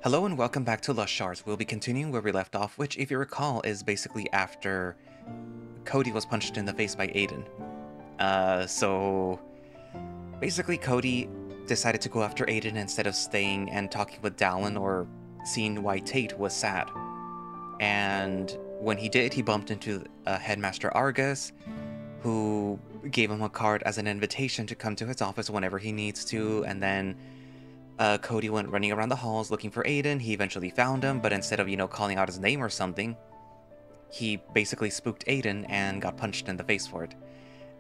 Hello and welcome back to Shards. We'll be continuing where we left off, which, if you recall, is basically after Cody was punched in the face by Aiden. So basically Cody decided to go after Aiden instead of staying and talking with Dallin or seeing why Tate was sad. And when he did, he bumped into Headmaster Argus, who gave him a card as an invitation to come to his office whenever he needs to, and then Cody went running around the halls looking for Aiden. He eventually found him, but instead of, calling out his name or something, he basically spooked Aiden and got punched in the face for it.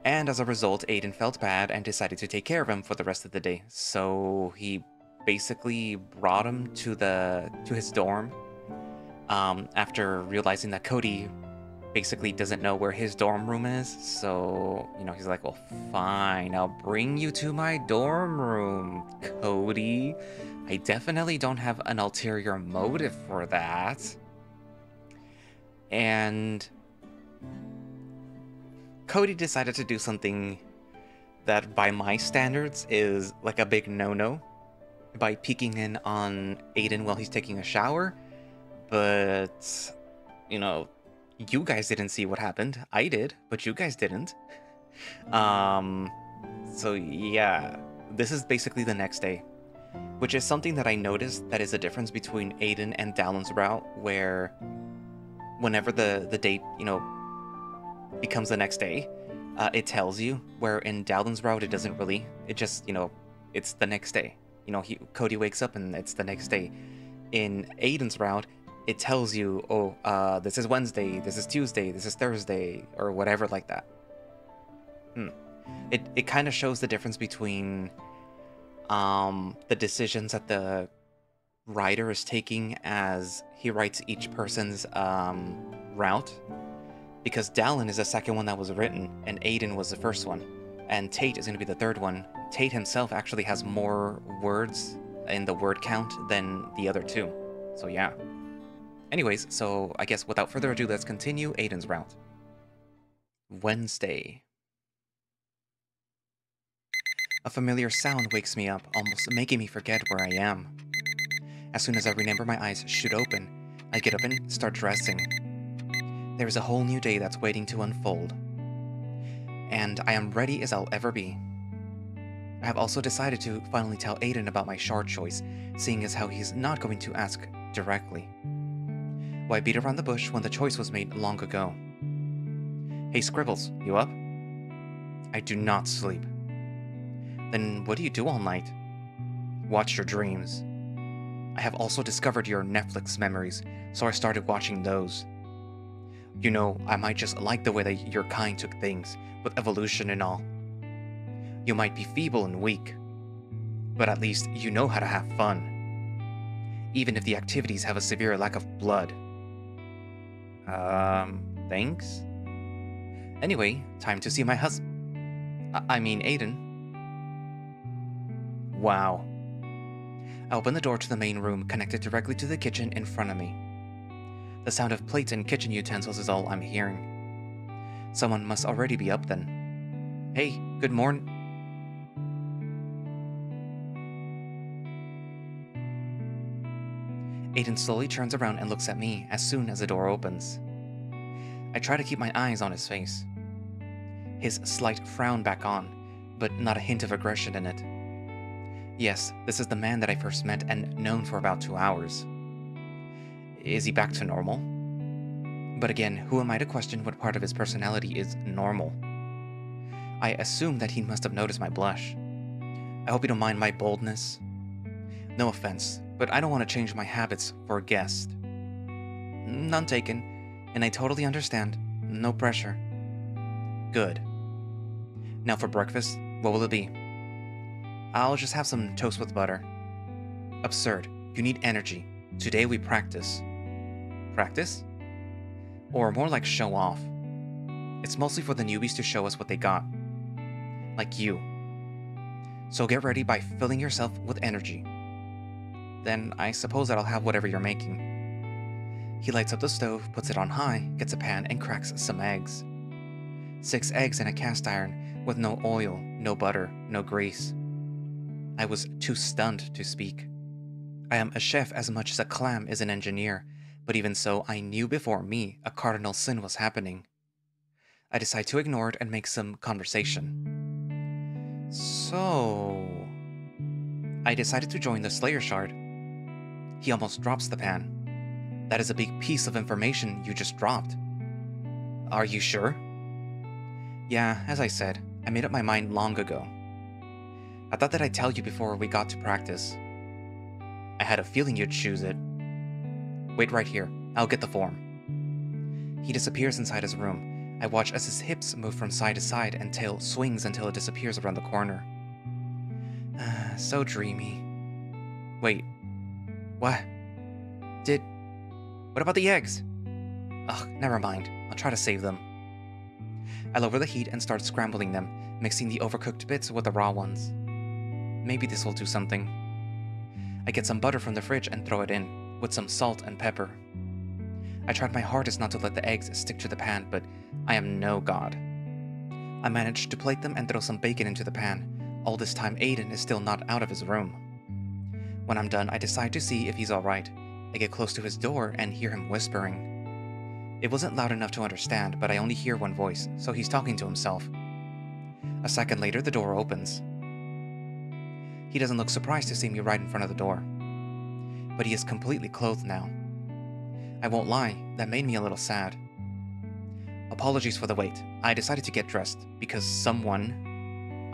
And as a result, Aiden felt bad and decided to take care of him for the rest of the day. So he basically brought him to his dorm after realizing that Cody basically doesn't know where his dorm room is. So, he's like, well, fine, I'll bring you to my dorm room, Cody. I definitely don't have an ulterior motive for that. And Cody decided to do something that, by my standards, is like a big no-no by peeking in on Aiden while he's taking a shower. But, you guys didn't see what happened. I did, but you guys didn't. So yeah, this is basically the next day, which is something that I noticed that is a difference between Aiden and Dallin's route, where whenever the date, becomes the next day, it tells you, where in Dallin's route it doesn't really. It just, it's the next day. Cody wakes up and it's the next day. In Aiden's route, it tells you, oh, this is Wednesday, this is Tuesday, this is Thursday, or whatever like that. It kind of shows the difference between the decisions that the writer is taking as he writes each person's route. Because Dallin is the second one that was written, and Aiden was the first one. And Tate is going to be the third one. Tate himself actually has more words in the word count than the other two. So yeah. Anyways, so I guess without further ado, let's continue Aiden's route. Wednesday. A familiar sound wakes me up, almost making me forget where I am. As soon as I remember my eyes shoot open, I get up and start dressing. There is a whole new day that's waiting to unfold. And I am ready as I'll ever be. I have also decided to finally tell Aiden about my shard choice, seeing as how he's not going to ask directly. Why beat around the bush when the choice was made long ago? Hey Scribbles, you up? I do not sleep. Then what do you do all night? Watch your dreams. I have also discovered your Netflix memories, so I started watching those. I might just like the way that your kind took things, with evolution and all. You might be feeble and weak, but at least you know how to have fun, even if the activities have a severe lack of blood. Thanks? Anyway, time to see my Aiden. Wow. I open the door to the main room, connected directly to the kitchen in front of me. The sound of plates and kitchen utensils is all I'm hearing. Someone must already be up then. Hey, good morning. Aiden slowly turns around and looks at me as soon as the door opens. I try to keep my eyes on his face. His slight frown back on, but not a hint of aggression in it. Yes, this is the man that I first met and known for about 2 hours. Is he back to normal? But again, who am I to question what part of his personality is normal? I assume that he must have noticed my blush. I hope you don't mind my boldness. No offense, but I don't want to change my habits for a guest. None taken, and I totally understand. No pressure. Good. Now for breakfast, what will it be? I'll just have some toast with butter. Absurd. You need energy. Today we practice. Practice? Or more like show off. It's mostly for the newbies to show us what they got. Like you. So get ready by filling yourself with energy. Then I suppose that I'll have whatever you're making. He lights up the stove, puts it on high, gets a pan, and cracks some eggs. 6 eggs in a cast iron, with no oil, no butter, no grease. I was too stunned to speak. I am a chef as much as a clam is an engineer, but even so, I knew before me a cardinal sin was happening. I decide to ignore it and make some conversation. So... I decided to join the Slayer Shard. He almost drops the pan. That is a big piece of information you just dropped. Are you sure? Yeah, as I said, I made up my mind long ago. I thought that I'd tell you before we got to practice. I had a feeling you'd choose it. Wait right here, I'll get the form. He disappears inside his room. I watch as his hips move from side to side and tail swings until it disappears around the corner. So dreamy. Wait. What? What about the eggs? Ugh, never mind. I'll try to save them. I lower the heat and start scrambling them, mixing the overcooked bits with the raw ones. Maybe this will do something. I get some butter from the fridge and throw it in, with some salt and pepper. I tried my hardest not to let the eggs stick to the pan, but I am no god. I managed to plate them and throw some bacon into the pan. All this time, Aiden is still not out of his room. When I'm done, I decide to see if he's alright. I get close to his door and hear him whispering. It wasn't loud enough to understand, but I only hear one voice, so he's talking to himself. A second later, the door opens. He doesn't look surprised to see me right in front of the door. But he is completely clothed now. I won't lie, that made me a little sad. Apologies for the wait. I decided to get dressed because someone...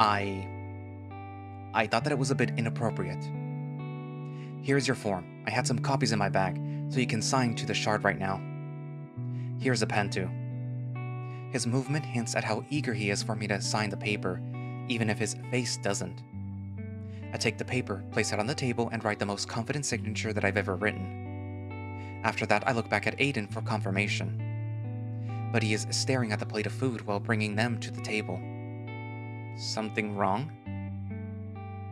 I thought that it was a bit inappropriate. Here's your form. I had some copies in my bag, so you can sign to the shard right now. Here's a pen too. His movement hints at how eager he is for me to sign the paper, even if his face doesn't. I take the paper, place it on the table, and write the most confident signature that I've ever written. After that, I look back at Aiden for confirmation. But he is staring at the plate of food while bringing them to the table. Something wrong?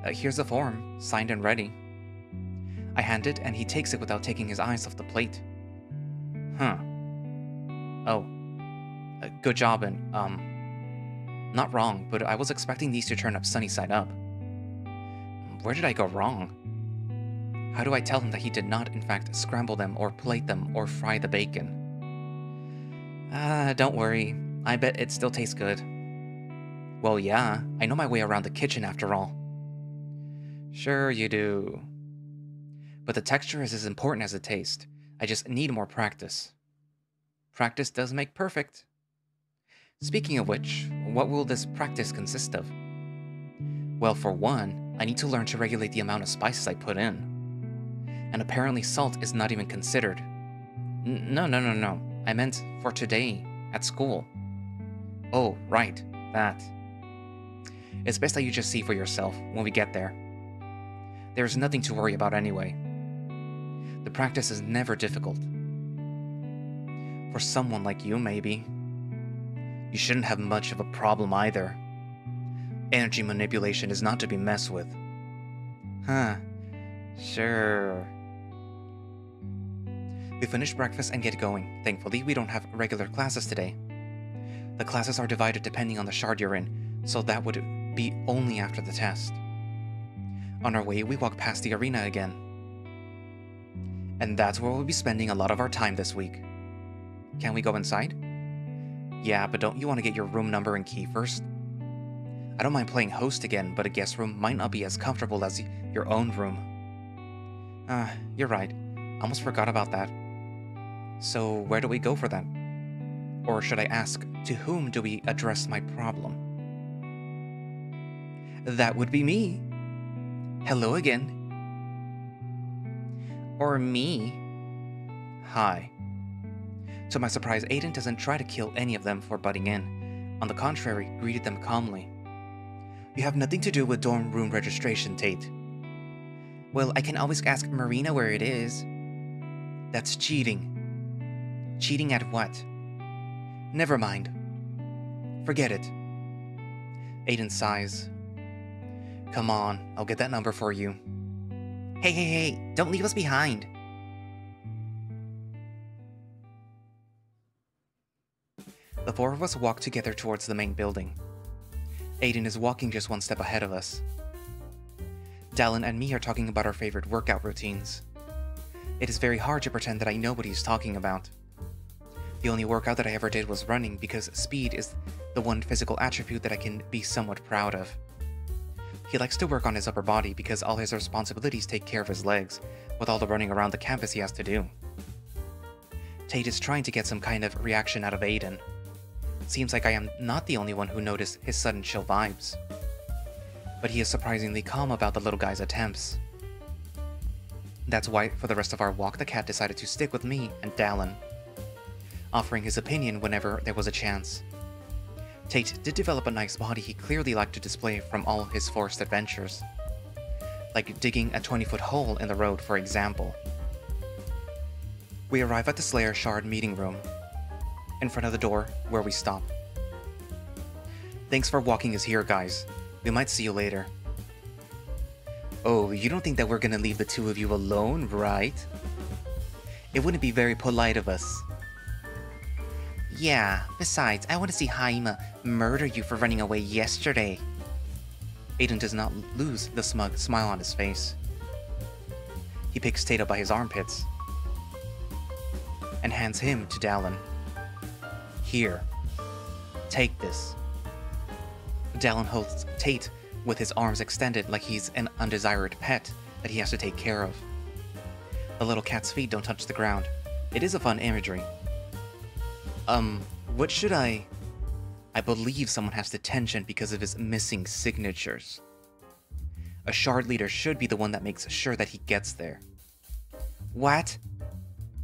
Here's the form, signed and ready. I hand it, and he takes it without taking his eyes off the plate. Huh. Oh. Good job, and, not wrong, but I was expecting these to turn up sunny side up. Where did I go wrong? How do I tell him that he did not, in fact, scramble them or plate them or fry the bacon? Don't worry. I bet it still tastes good. Well, yeah, I know my way around the kitchen after all. Sure you do. But the texture is as important as the taste. I just need more practice. Practice does make perfect. Speaking of which, what will this practice consist of? Well, for one, I need to learn to regulate the amount of spices I put in. And apparently salt is not even considered. No. I meant for today, at school. Oh, right, that. It's best that you just see for yourself when we get there. There's nothing to worry about anyway. The practice is never difficult. For someone like you, maybe. You shouldn't have much of a problem either. Energy manipulation is not to be messed with. Huh. Sure. We finish breakfast and get going. Thankfully, we don't have regular classes today. The classes are divided depending on the shard you're in, so that would be only after the test. On our way, we walk past the arena again. And that's where we'll be spending a lot of our time this week. Can we go inside? Yeah, but don't you want to get your room number and key first? I don't mind playing host again, but a guest room might not be as comfortable as your own room. You're right. I almost forgot about that. So where do we go for that? Or should I ask, to whom do we address my problem? That would be me. Hello again. Or me. Hi. To my surprise, Aiden doesn't try to kill any of them for butting in. On the contrary, greeted them calmly. You have nothing to do with dorm room registration, Tate. Well, I can always ask Marina where it is. That's cheating. Cheating at what? Never mind. Forget it. Aiden sighs. Come on, I'll get that number for you. Hey, don't leave us behind. The four of us walk together towards the main building. Aiden is walking just one step ahead of us. Dallin and me are talking about our favorite workout routines. It is very hard to pretend that I know what he's talking about. The only workout that I ever did was running, because speed is the one physical attribute that I can be somewhat proud of. He likes to work on his upper body because all his responsibilities take care of his legs, with all the running around the campus he has to do. Tate is trying to get some kind of reaction out of Aiden. Seems like I am not the only one who noticed his sudden chill vibes. But he is surprisingly calm about the little guy's attempts. That's why for the rest of our walk the cat decided to stick with me and Dallin, offering his opinion whenever there was a chance. Tate did develop a nice body he clearly liked to display from all his forced adventures. Like digging a 20-foot hole in the road, for example. We arrive at the Slayer Shard meeting room, in front of the door where we stop. Thanks for walking us here, guys. We might see you later. Oh, you don't think that we're gonna leave the two of you alone, right? It wouldn't be very polite of us. Yeah, besides, I want to see Haima murder you for running away yesterday. Aiden does not lose the smug smile on his face. He picks Tate up by his armpits and hands him to Dallin. Here, take this. Dallin holds Tate with his arms extended like he's an undesired pet that he has to take care of. The little cat's feet don't touch the ground. It is a fun imagery. What should I believe someone has detention because of his missing signatures. A shard leader should be the one that makes sure that he gets there. What?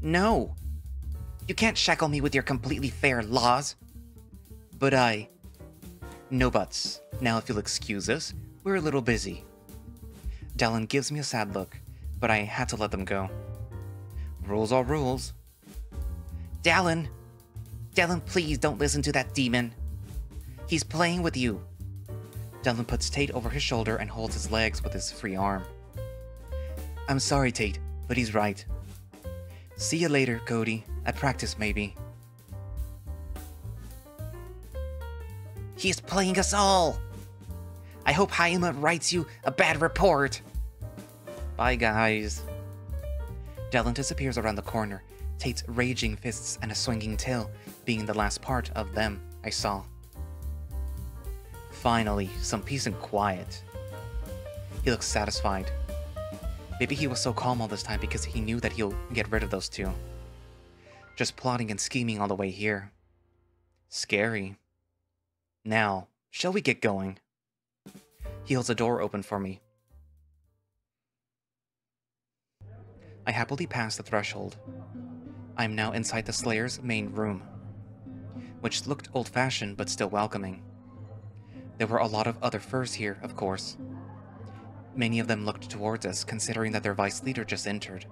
No! You can't shackle me with your completely fair laws. But no buts. Now if you'll excuse us, we're a little busy. Dallin gives me a sad look, but I had to let them go. Rules are rules. Dallin! Dallin, please don't listen to that demon. He's playing with you. Dallin puts Tate over his shoulder and holds his legs with his free arm. I'm sorry, Tate, but he's right. See you later, Cody. At practice, maybe. He's playing us all! I hope Haima writes you a bad report. Bye, guys. Dallin disappears around the corner, Tate's raging fists and a swinging tail being the last part of them I saw. Finally, some peace and quiet. He looks satisfied. Maybe he was so calm all this time because he knew that he'll get rid of those two. Just plotting and scheming all the way here. Scary. Now, shall we get going? He holds a door open for me. I happily pass the threshold. I am now inside the Slayer's main room, which looked old-fashioned but still welcoming. There were a lot of other furs here, of course. Many of them looked towards us, considering that their vice leader just entered.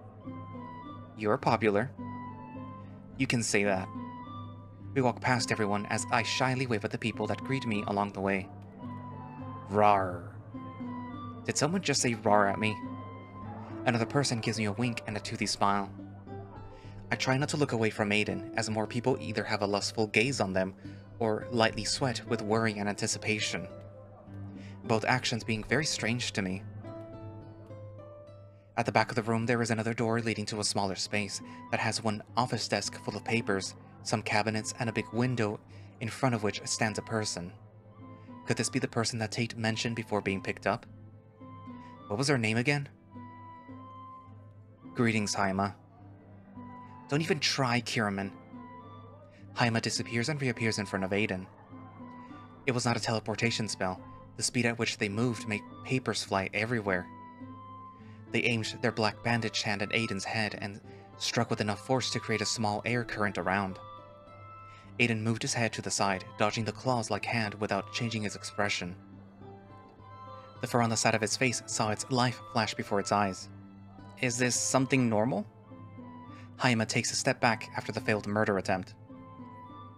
You're popular. You can say that. We walk past everyone as I shyly wave at the people that greet me along the way. Rawr. Did someone just say rawr at me? Another person gives me a wink and a toothy smile. I try not to look away from Aiden, as more people either have a lustful gaze on them or lightly sweat with worry and anticipation. Both actions being very strange to me. At the back of the room there is another door leading to a smaller space that has one office desk full of papers, some cabinets, and a big window in front of which stands a person. Could this be the person that Tate mentioned before being picked up? What was her name again? Greetings, Haima. Don't even try, Kiraman. Haima disappears and reappears in front of Aiden. It was not a teleportation spell. The speed at which they moved made papers fly everywhere. They aimed their black bandaged hand at Aiden's head and struck with enough force to create a small air current around. Aiden moved his head to the side, dodging the claws-like hand without changing his expression. The fur on the side of his face saw its life flash before its eyes. Is this something normal? Haima takes a step back after the failed murder attempt.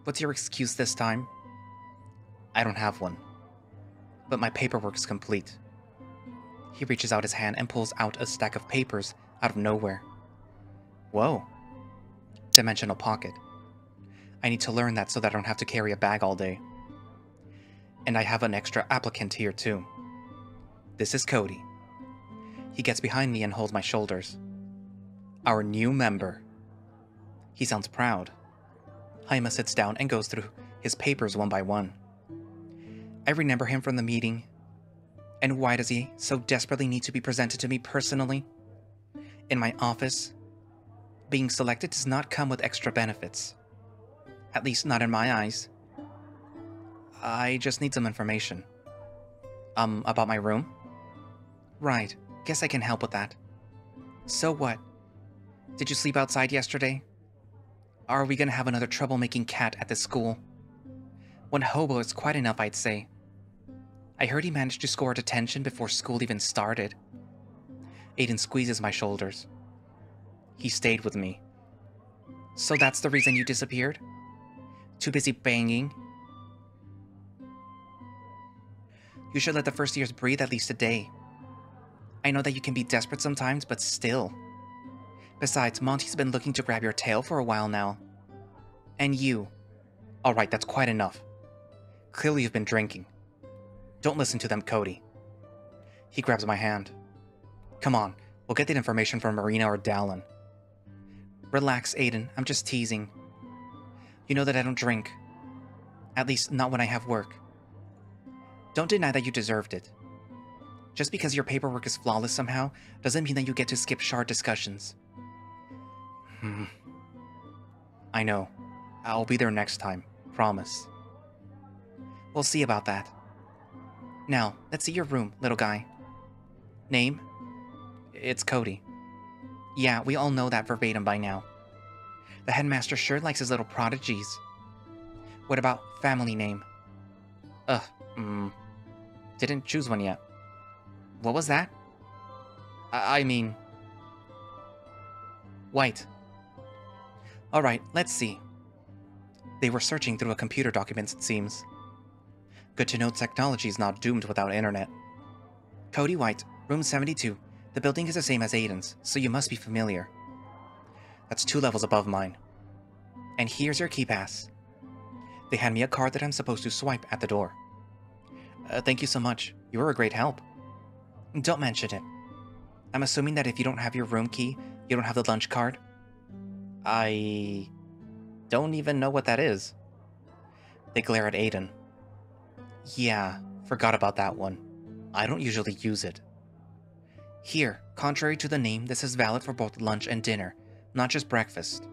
What's your excuse this time? I don't have one. But my paperwork's complete. He reaches out his hand and pulls out a stack of papers out of nowhere. Whoa. Dimensional pocket. I need to learn that so that I don't have to carry a bag all day. And I have an extra applicant here too. This is Cody. He gets behind me and holds my shoulders. Our new member. He sounds proud. Haima sits down and goes through his papers one by one. I remember him from the meeting. And why does he so desperately need to be presented to me personally? In my office, being selected does not come with extra benefits. At least not in my eyes. I just need some information. About my room? Right, guess I can help with that. So what? Did you sleep outside yesterday? Are we gonna have another troublemaking cat at this school? One hobo is quite enough, I'd say. I heard he managed to score detention before school even started. Aiden squeezes my shoulders. He stayed with me. So that's the reason you disappeared? Too busy banging? You should let the first years breathe at least a day. I know that you can be desperate sometimes, but still. Besides, Monty's been looking to grab your tail for a while now. And you. Alright, that's quite enough. Clearly you've been drinking. Don't listen to them, Cody. He grabs my hand. Come on, we'll get that information from Marina or Dallin. Relax, Aiden, I'm just teasing. You know that I don't drink. At least, not when I have work. Don't deny that you deserved it. Just because your paperwork is flawless somehow, doesn't mean that you get to skip shard discussions. I know. I'll be there next time. Promise. We'll see about that. Now, let's see your room, little guy. Name? It's Cody. Yeah, we all know that verbatim by now. The headmaster sure likes his little prodigies. What about family name? Didn't choose one yet. What was that? I mean... White. Alright, let's see. They were searching through a computer documents, it seems. Good to know technology is not doomed without internet. Cody White, room 72. The building is the same as Aiden's, so you must be familiar. That's 2 levels above mine. And here's your key pass. They hand me a card that I'm supposed to swipe at the door. Thank you so much. You were a great help. Don't mention it. I'm assuming that if you don't have your room key, you don't have the lunch card? I don't even know what that is. They glare at Aiden. Yeah, forgot about that one. I don't usually use it. Here, contrary to the name, this is valid for both lunch and dinner, not just breakfast.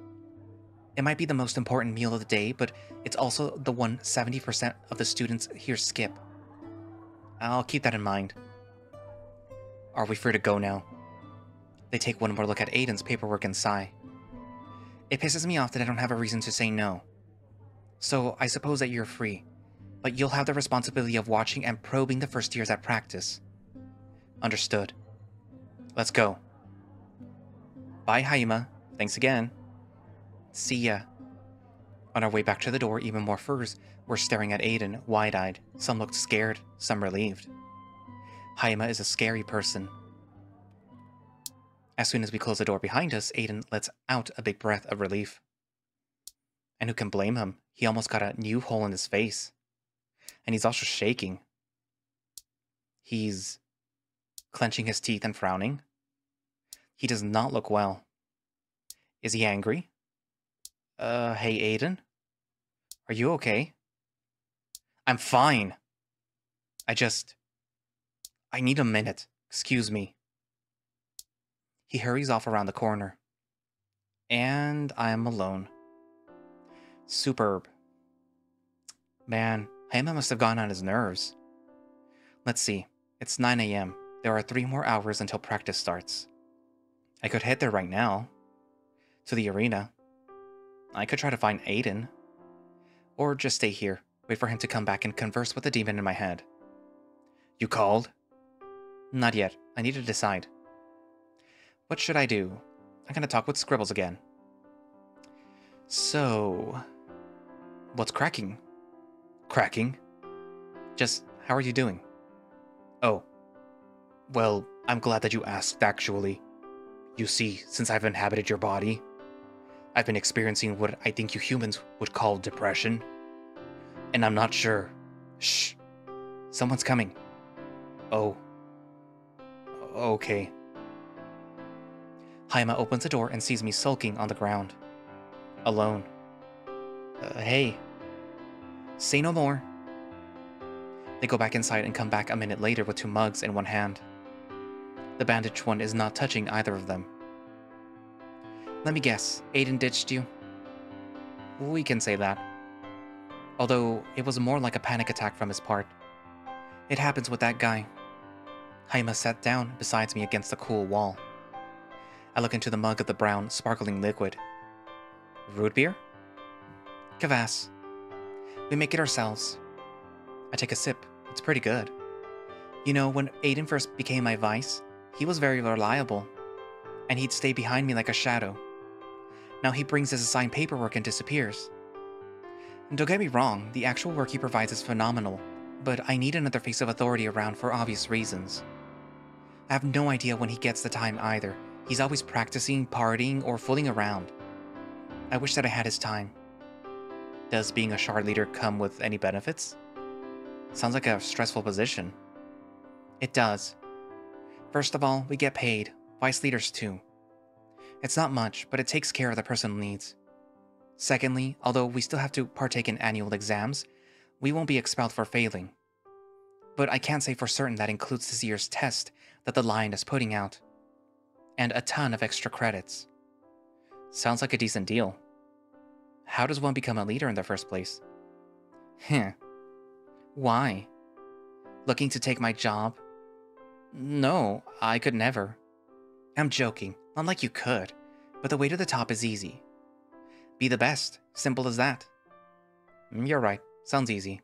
It might be the most important meal of the day, but it's also the one 70% of the students here skip. I'll keep that in mind. Are we free to go now? They take one more look at Aiden's paperwork and sigh. It pisses me off that I don't have a reason to say no. So I suppose that you're free, but you'll have the responsibility of watching and probing the first years at practice. Understood. Let's go. Bye, Haima. Thanks again. See ya. On our way back to the door, even more furs were staring at Aiden, wide-eyed. Some looked scared, some relieved. Haima is a scary person. As soon as we close the door behind us, Aiden lets out a big breath of relief. And who can blame him? He almost got a new hole in his face. And he's also shaking. He's clenching his teeth and frowning. He does not look well. Is he angry? Hey, Aiden? Are you okay? I'm fine. I need a minute. Excuse me. He hurries off around the corner. And I'm alone. Superb. Man, Haima must have gone on his nerves. Let's see. It's 9 a.m. There are 3 more hours until practice starts. I could head there right now. To the arena. I could try to find Aiden. Or just stay here, wait for him to come back and converse with the demon in my head. You called? Not yet. I need to decide. What should I do? I'm gonna talk with Scribbles again. So... what's cracking? Cracking? Just, how are you doing? Oh. Well, I'm glad that you asked, actually. You see, since I've inhabited your body, I've been experiencing what I think you humans would call depression. And I'm not sure. Shh. Someone's coming. Oh. Okay. Haima opens the door and sees me sulking on the ground. Alone. Hey. Say no more. They go back inside and come back a minute later with 2 mugs in one hand. The bandaged one is not touching either of them. Let me guess, Aiden ditched you? We can say that. Although, it was more like a panic attack from his part. It happens with that guy. Haima sat down beside me against the cool wall. I look into the mug of the brown, sparkling liquid. Root beer? Kvass. We make it ourselves. I take a sip. It's pretty good. You know, when Aiden first became my vice, he was very reliable, and he'd stay behind me like a shadow. Now he brings his assigned paperwork and disappears. And don't get me wrong, the actual work he provides is phenomenal, but I need another face of authority around for obvious reasons. I have no idea when he gets the time either. He's always practicing, partying, or fooling around. I wish that I had his time. Does being a shard leader come with any benefits? Sounds like a stressful position. It does. First of all, we get paid. Vice leaders too. It's not much, but it takes care of the personal needs. Secondly, although we still have to partake in annual exams, we won't be expelled for failing. But I can't say for certain that includes this year's test that the Lion is putting out. And a ton of extra credits. Sounds like a decent deal. How does one become a leader in the first place? Why? Looking to take my job? No, I could never. I'm joking, not like you could, but the way to the top is easy. Be the best, simple as that. You're right, sounds easy.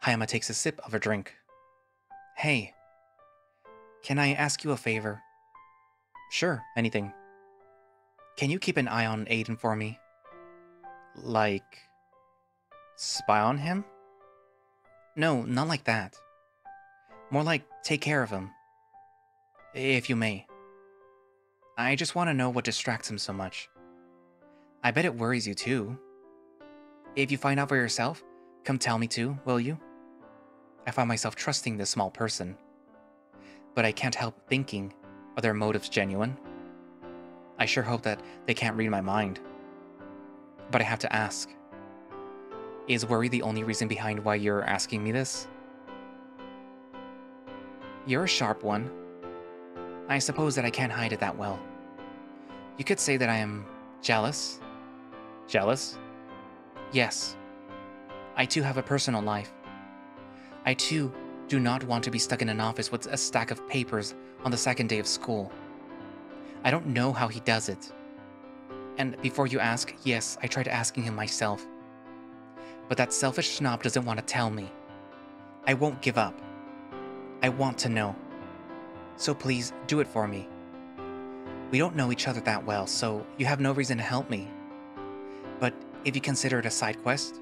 Haima takes a sip of her drink. Hey, can I ask you a favor? Sure, anything. Can you keep an eye on Aiden for me? Like, spy on him? No, not like that. More like take care of him. If you may. I just want to know what distracts him so much. I bet it worries you too. If you find out for yourself, come tell me too, will you? I find myself trusting this small person. But I can't help thinking, are their motives genuine? I sure hope that they can't read my mind. But I have to ask. Is worry the only reason behind why you're asking me this? You're a sharp one. I suppose that I can't hide it that well. You could say that I am jealous. Jealous? Yes. I too have a personal life. I too do not want to be stuck in an office with a stack of papers on the second day of school. I don't know how he does it. And before you ask, yes, I tried asking him myself. But that selfish snob doesn't want to tell me. I won't give up. I want to know. So please, do it for me. We don't know each other that well, so you have no reason to help me. But if you consider it a side quest,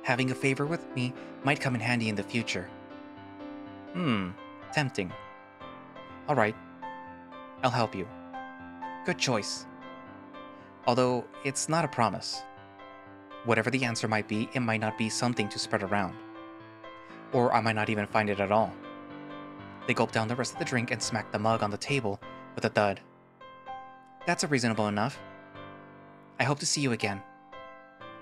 having a favor with me might come in handy in the future. Tempting. Alright, I'll help you. Good choice. Although, it's not a promise. Whatever the answer might be, it might not be something to spread around. Or I might not even find it at all. They gulp down the rest of the drink and smack the mug on the table with a thud. That's reasonable enough. I hope to see you again.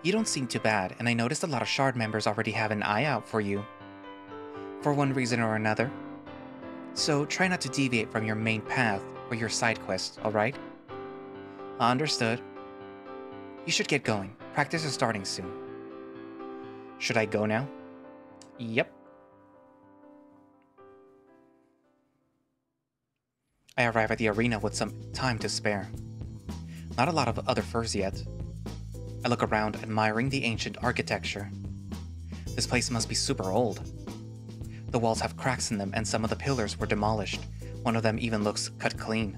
You don't seem too bad, and I noticed a lot of Shard members already have an eye out for you. For one reason or another. So try not to deviate from your main path or your side quests, alright? Understood. You should get going. Practice is starting soon. Should I go now? Yep. I arrive at the arena with some time to spare. Not a lot of other furs yet. I look around, admiring the ancient architecture. This place must be super old. The walls have cracks in them and some of the pillars were demolished. One of them even looks cut clean.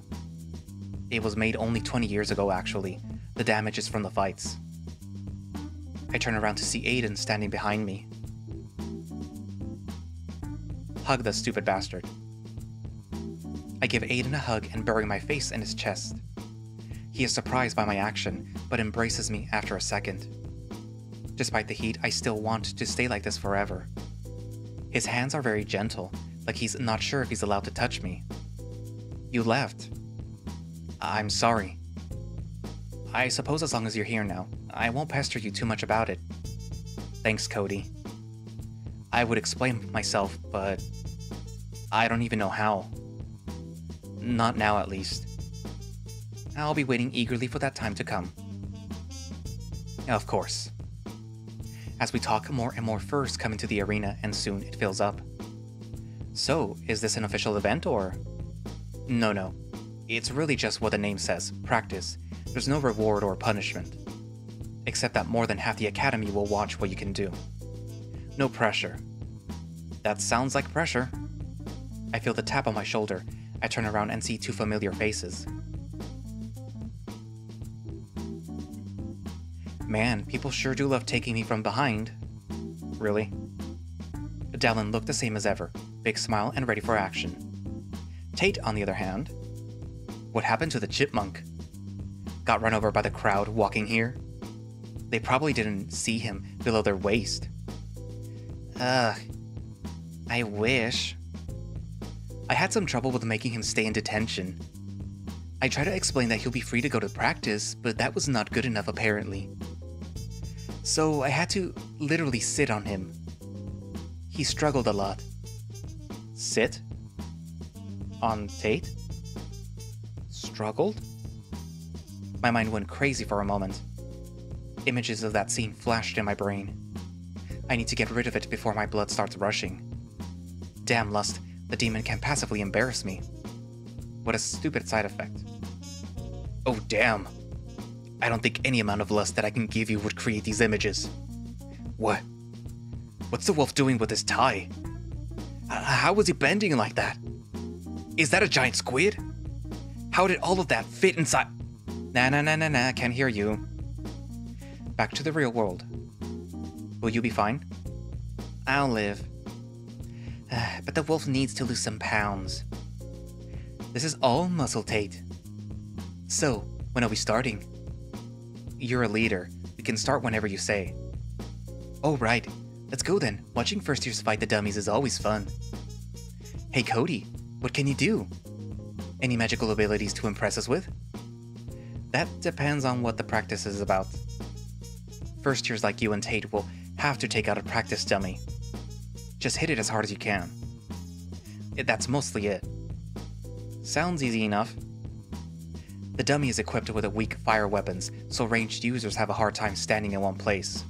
It was made only 20 years ago actually. The damage is from the fights. I turn around to see Aiden standing behind me. Hug the stupid bastard. I give Aiden a hug and bury my face in his chest. He is surprised by my action, but embraces me after a second. Despite the heat, I still want to stay like this forever. His hands are very gentle, like he's not sure if he's allowed to touch me. You left. I'm sorry. I suppose as long as you're here now, I won't pester you too much about it. Thanks, Cody. I would explain myself, but I don't even know how. Not now, at least. I'll be waiting eagerly for that time to come. Of course. As we talk, more and more furs come into the arena, and soon it fills up. So, is this an official event, or...? No. It's really just what the name says, practice. There's no reward or punishment. Except that more than half the academy will watch what you can do. No pressure. That sounds like pressure. I feel the tap on my shoulder. I turn around and see two familiar faces. Man, people sure do love taking me from behind. Really? Dallin looked the same as ever, big smile and ready for action. Tate, on the other hand... What happened to the chipmunk? Got run over by the crowd walking here? They probably didn't see him below their waist. Ugh. I wish. I had some trouble with making him stay in detention. I tried to explain that he'll be free to go to practice, but that was not good enough apparently. So I had to literally sit on him. He struggled a lot. Sit? On Tate? Struggled? My mind went crazy for a moment. Images of that scene flashed in my brain. I need to get rid of it before my blood starts rushing. Damn lust, the demon can passively embarrass me. What a stupid side effect. Oh damn. I don't think any amount of lust that I can give you would create these images. What? What's the wolf doing with his tie? How was he bending like that? Is that a giant squid? How did all of that fit inside? Nah, can't hear you. Back to the real world. Will you be fine? I'll live. But the wolf needs to lose some pounds. This is all muscle, Tate. So, when are we starting? You're a leader. We can start whenever you say. Oh, right. Let's go then. Watching first years fight the dummies is always fun. Hey, Cody. What can you do? Any magical abilities to impress us with? That depends on what the practice is about. First years like you and Tate will have to take out a practice dummy. Just hit it as hard as you can. That's mostly it. Sounds easy enough. The dummy is equipped with weak fire weapons, so ranged users have a hard time standing in one place.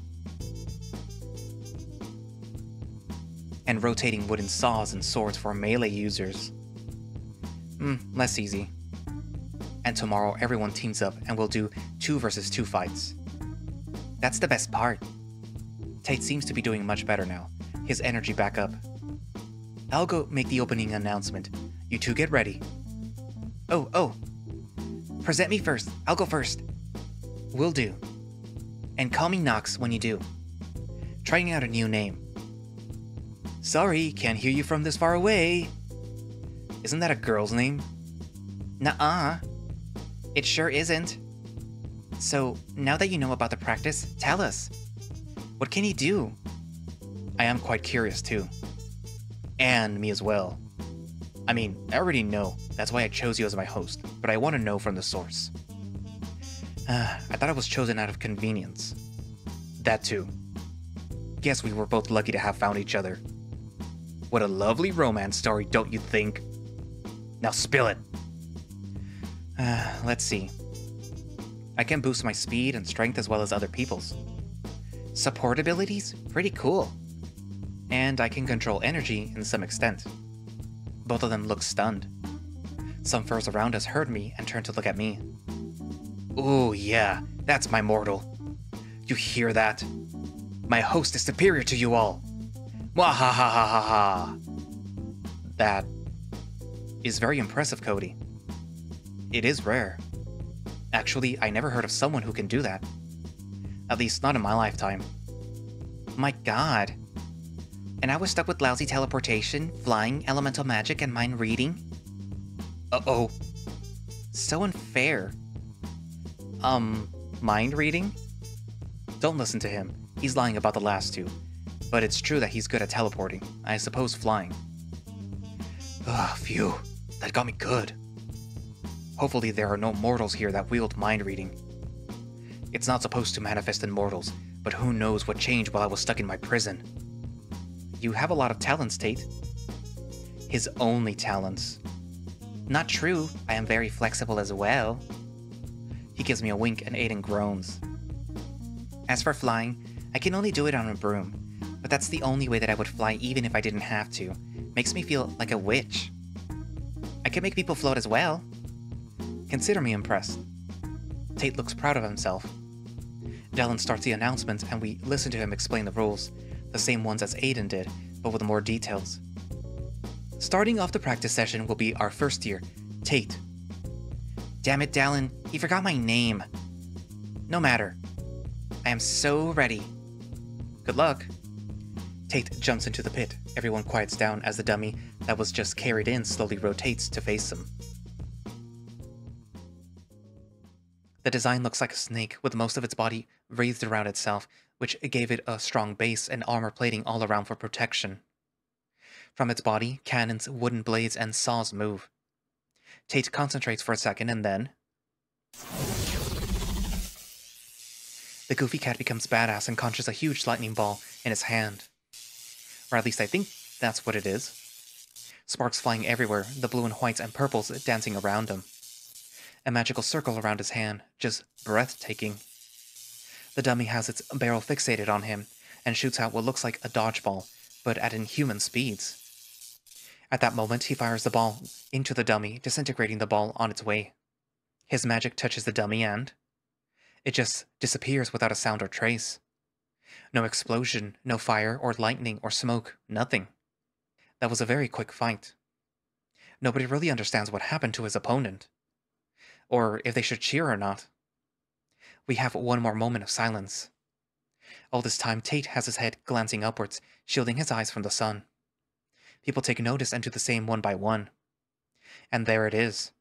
And rotating wooden saws and swords for melee users. Less easy. And tomorrow everyone teams up and we'll do 2 versus 2 fights. That's the best part. Tate seems to be doing much better now. His energy back up. I'll go make the opening announcement. You two get ready. Oh. Present me first. I'll go first. Will do. And call me Nox when you do. Trying out a new name. Sorry, can't hear you from this far away. Isn't that a girl's name? Nuh-uh. It sure isn't. So, now that you know about the practice, tell us. What can you do? I am quite curious too. And me as well. I mean, I already know. That's why I chose you as my host, but I want to know from the source. I thought I was chosen out of convenience. That too. Guess we were both lucky to have found each other. What a lovely romance story, don't you think? Now spill it! Let's see. I can boost my speed and strength as well as other people's. Support abilities? Pretty cool. And I can control energy in some extent. Both of them look stunned. Some furs around us heard me and turned to look at me. Ooh, yeah, that's my mortal. You hear that? My host is superior to you all. Mwahahahaha. That is very impressive, Cody. It is rare. Actually, I never heard of someone who can do that. At least not in my lifetime. My god. And I was stuck with lousy teleportation, flying, elemental magic, and mind reading? Uh-oh. So unfair. Mind reading? Don't listen to him. He's lying about the last two. But it's true that he's good at teleporting. I suppose flying. Ugh, phew. That got me good. Hopefully there are no mortals here that wield mind reading. It's not supposed to manifest in mortals, but who knows what changed while I was stuck in my prison. You have a lot of talents, Tate. His only talents. Not true, I am very flexible as well. He gives me a wink and Aiden groans. As for flying, I can only do it on a broom, but that's the only way that I would fly even if I didn't have to. Makes me feel like a witch. I can make people float as well. Consider me impressed. Tate looks proud of himself. Dallin starts the announcement and we listen to him explain the rules, the same ones as Aiden did, but with more details. Starting off the practice session will be our first year, Tate. Damn it, Dallin, he forgot my name. No matter. I am so ready. Good luck. Tate jumps into the pit. Everyone quiets down as the dummy that was just carried in slowly rotates to face him. The design looks like a snake, with most of its body wreathed around itself, which gave it a strong base and armor plating all around for protection. From its body, cannons, wooden blades, and saws move. Tate concentrates for a second and then... The goofy cat becomes badass and conjures a huge lightning ball in his hand. Or at least I think that's what it is. Sparks flying everywhere, the blue and whites and purples dancing around him. A magical circle around his hand, just breathtaking. The dummy has its barrel fixated on him, and shoots out what looks like a dodgeball, but at inhuman speeds. At that moment, he fires the ball into the dummy, disintegrating the ball on its way. His magic touches the dummy and... it just disappears without a sound or trace. No explosion, no fire or lightning or smoke, nothing. That was a very quick fight. Nobody really understands what happened to his opponent. Or if they should cheer or not. We have one more moment of silence. All this time, Tate has his head glancing upwards, shielding his eyes from the sun. People take notice and do the same one by one. And there it is.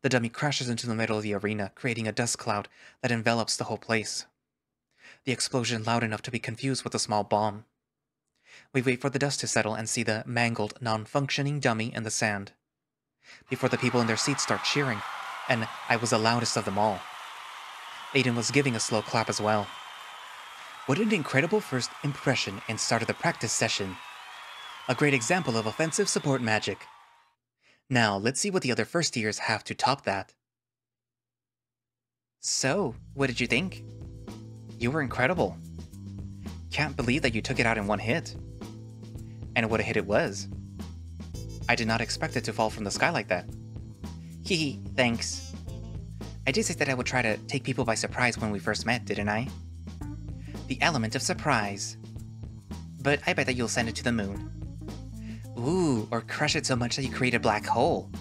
The dummy crashes into the middle of the arena, creating a dust cloud that envelops the whole place. The explosion loud enough to be confused with a small bomb. We wait for the dust to settle and see the mangled, non-functioning dummy in the sand. Before the people in their seats start cheering, and I was the loudest of them all. Aiden was giving a slow clap as well. What an incredible first impression and start of the practice session. A great example of offensive support magic. Now, let's see what the other first years have to top that. So, what did you think? You were incredible. Can't believe that you took it out in one hit. And what a hit it was. I did not expect it to fall from the sky like that. Hehe, thanks. I did say that I would try to take people by surprise when we first met, didn't I? The element of surprise. But I bet that you'll send it to the moon. Ooh, or crush it so much that you create a black hole.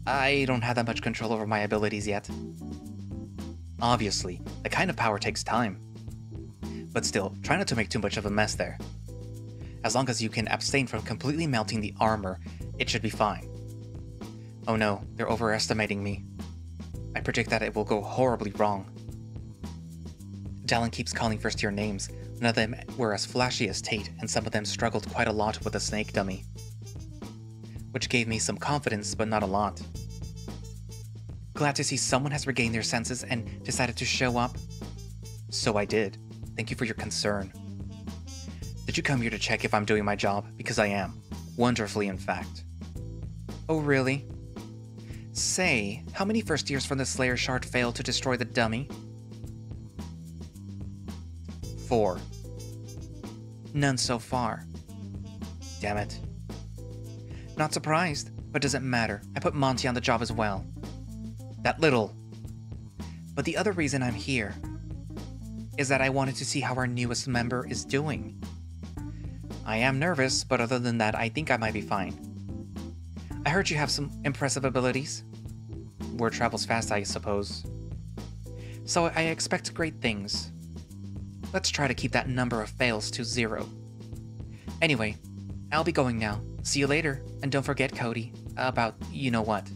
I don't have that much control over my abilities yet. Obviously, the kind of power takes time. But still, try not to make too much of a mess there. As long as you can abstain from completely melting the armor, it should be fine. Oh no, they're overestimating me. I predict that it will go horribly wrong. Dallin keeps calling first year names. None of them were as flashy as Tate, and some of them struggled quite a lot with the snake dummy. Which gave me some confidence, but not a lot. Glad to see someone has regained their senses and decided to show up. So I did. Thank you for your concern. Did you come here to check if I'm doing my job? Because I am. Wonderfully, in fact. Oh, really? Say, how many first years from the Slayer Shard failed to destroy the dummy? 4. None so far. Damn it. Not surprised, but doesn't matter. I put Monty on the job as well. That little. But the other reason I'm here is that I wanted to see how our newest member is doing. I am nervous, but other than that, I think I might be fine. I heard you have some impressive abilities. Word travels fast, I suppose. So I expect great things. Let's try to keep that number of fails to 0. Anyway, I'll be going now. See you later, and don't forget, Cody, about you-know-what.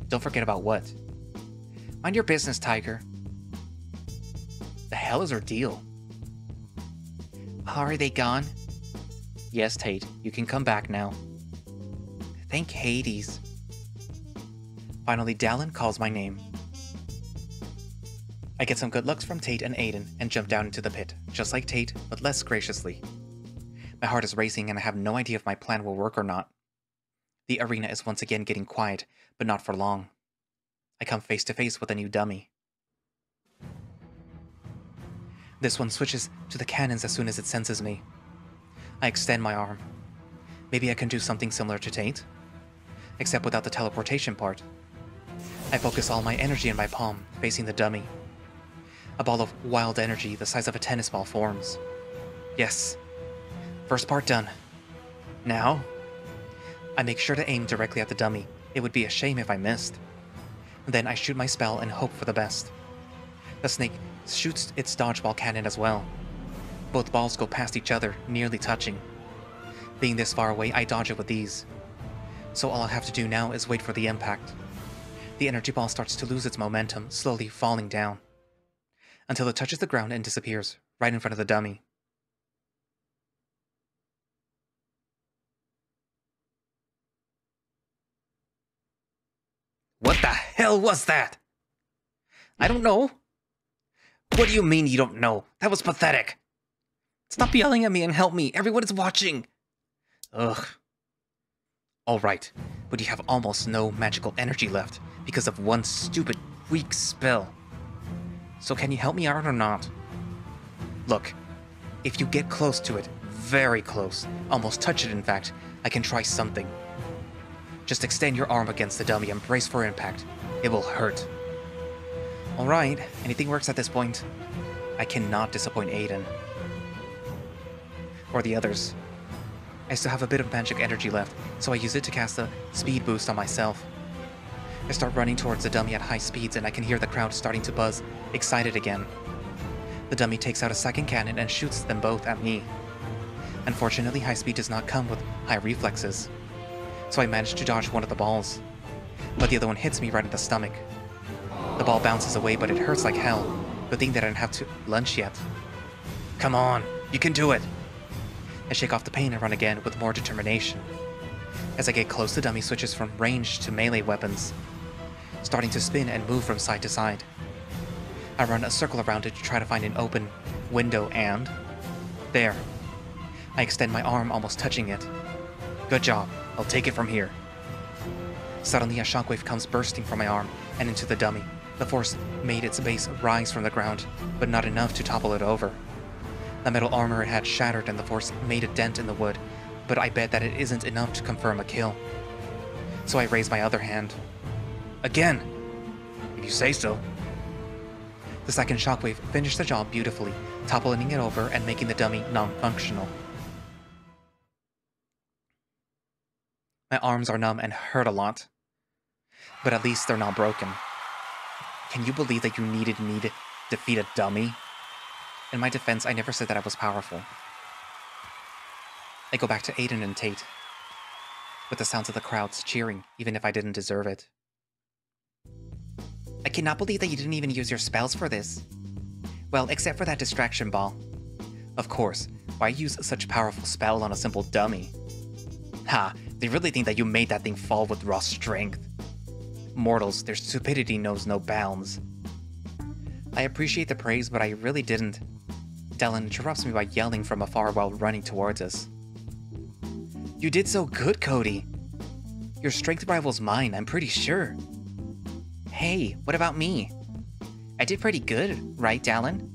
Don't forget about what? Mind your business, Tiger. The hell is her deal? Are they gone? Yes, Tate, you can come back now. Thank Hades. Finally, Dallin calls my name. I get some good looks from Tate and Aiden and jump down into the pit, just like Tate, but less graciously. My heart is racing and I have no idea if my plan will work or not. The arena is once again getting quiet, but not for long. I come face to face with a new dummy. This one switches to the cannons as soon as it senses me. I extend my arm. Maybe I can do something similar to Tate? Except without the teleportation part. I focus all my energy in my palm, facing the dummy. A ball of wild energy the size of a tennis ball forms. Yes. First part done. Now, I make sure to aim directly at the dummy. It would be a shame if I missed. Then I shoot my spell and hope for the best. The snake shoots its dodgeball cannon as well. Both balls go past each other, nearly touching. Being this far away, I dodge it with ease. So all I have to do now is wait for the impact. The energy ball starts to lose its momentum, slowly falling down. Until it touches the ground and disappears, right in front of the dummy. What the hell was that? I don't know. What do you mean you don't know? That was pathetic. Stop yelling at me and help me. Everyone is watching. Ugh. Alright, but you have almost no magical energy left because of one stupid, weak spell. So can you help me out or not? Look, if you get close to it, very close, almost touch it in fact, I can try something. Just extend your arm against the dummy and brace for impact. It will hurt. Alright, anything works at this point. I cannot disappoint Aiden. Or the others. I still have a bit of magic energy left, so I use it to cast a speed boost on myself. I start running towards the dummy at high speeds and I can hear the crowd starting to buzz, excited again. The dummy takes out a second cannon and shoots them both at me. Unfortunately, high speed does not come with high reflexes, so I manage to dodge one of the balls, but the other one hits me right in the stomach. The ball bounces away, but it hurts like hell. Good thing that I didn't have to lunch yet. Come on, you can do it! I shake off the pain and run again with more determination. As I get close, the dummy switches from ranged to melee weapons, starting to spin and move from side to side. I run a circle around it to try to find an open window and... there. I extend my arm, almost touching it. Good job, I'll take it from here. Suddenly a shockwave comes bursting from my arm and into the dummy. The force made its base rise from the ground, but not enough to topple it over. The metal armor it had shattered and the force made a dent in the wood, but I bet that it isn't enough to confirm a kill. So I raise my other hand. Again! If you say so. The second shockwave finished the job beautifully, toppling it over and making the dummy non-functional. My arms are numb and hurt a lot, but at least they're not broken. Can you believe that you needed me to defeat a dummy? In my defense, I never said that I was powerful. I go back to Aiden and Tate, with the sounds of the crowds cheering, even if I didn't deserve it. I cannot believe that you didn't even use your spells for this. Well, except for that distraction ball. Of course, why use such a powerful spell on a simple dummy? Ha, they really think that you made that thing fall with raw strength. Mortals, their stupidity knows no bounds. I appreciate the praise, but I really didn't. Dallin interrupts me by yelling from afar while running towards us. You did so good, Cody. Your strength rivals mine, I'm pretty sure. Hey, what about me? I did pretty good, right, Dallin?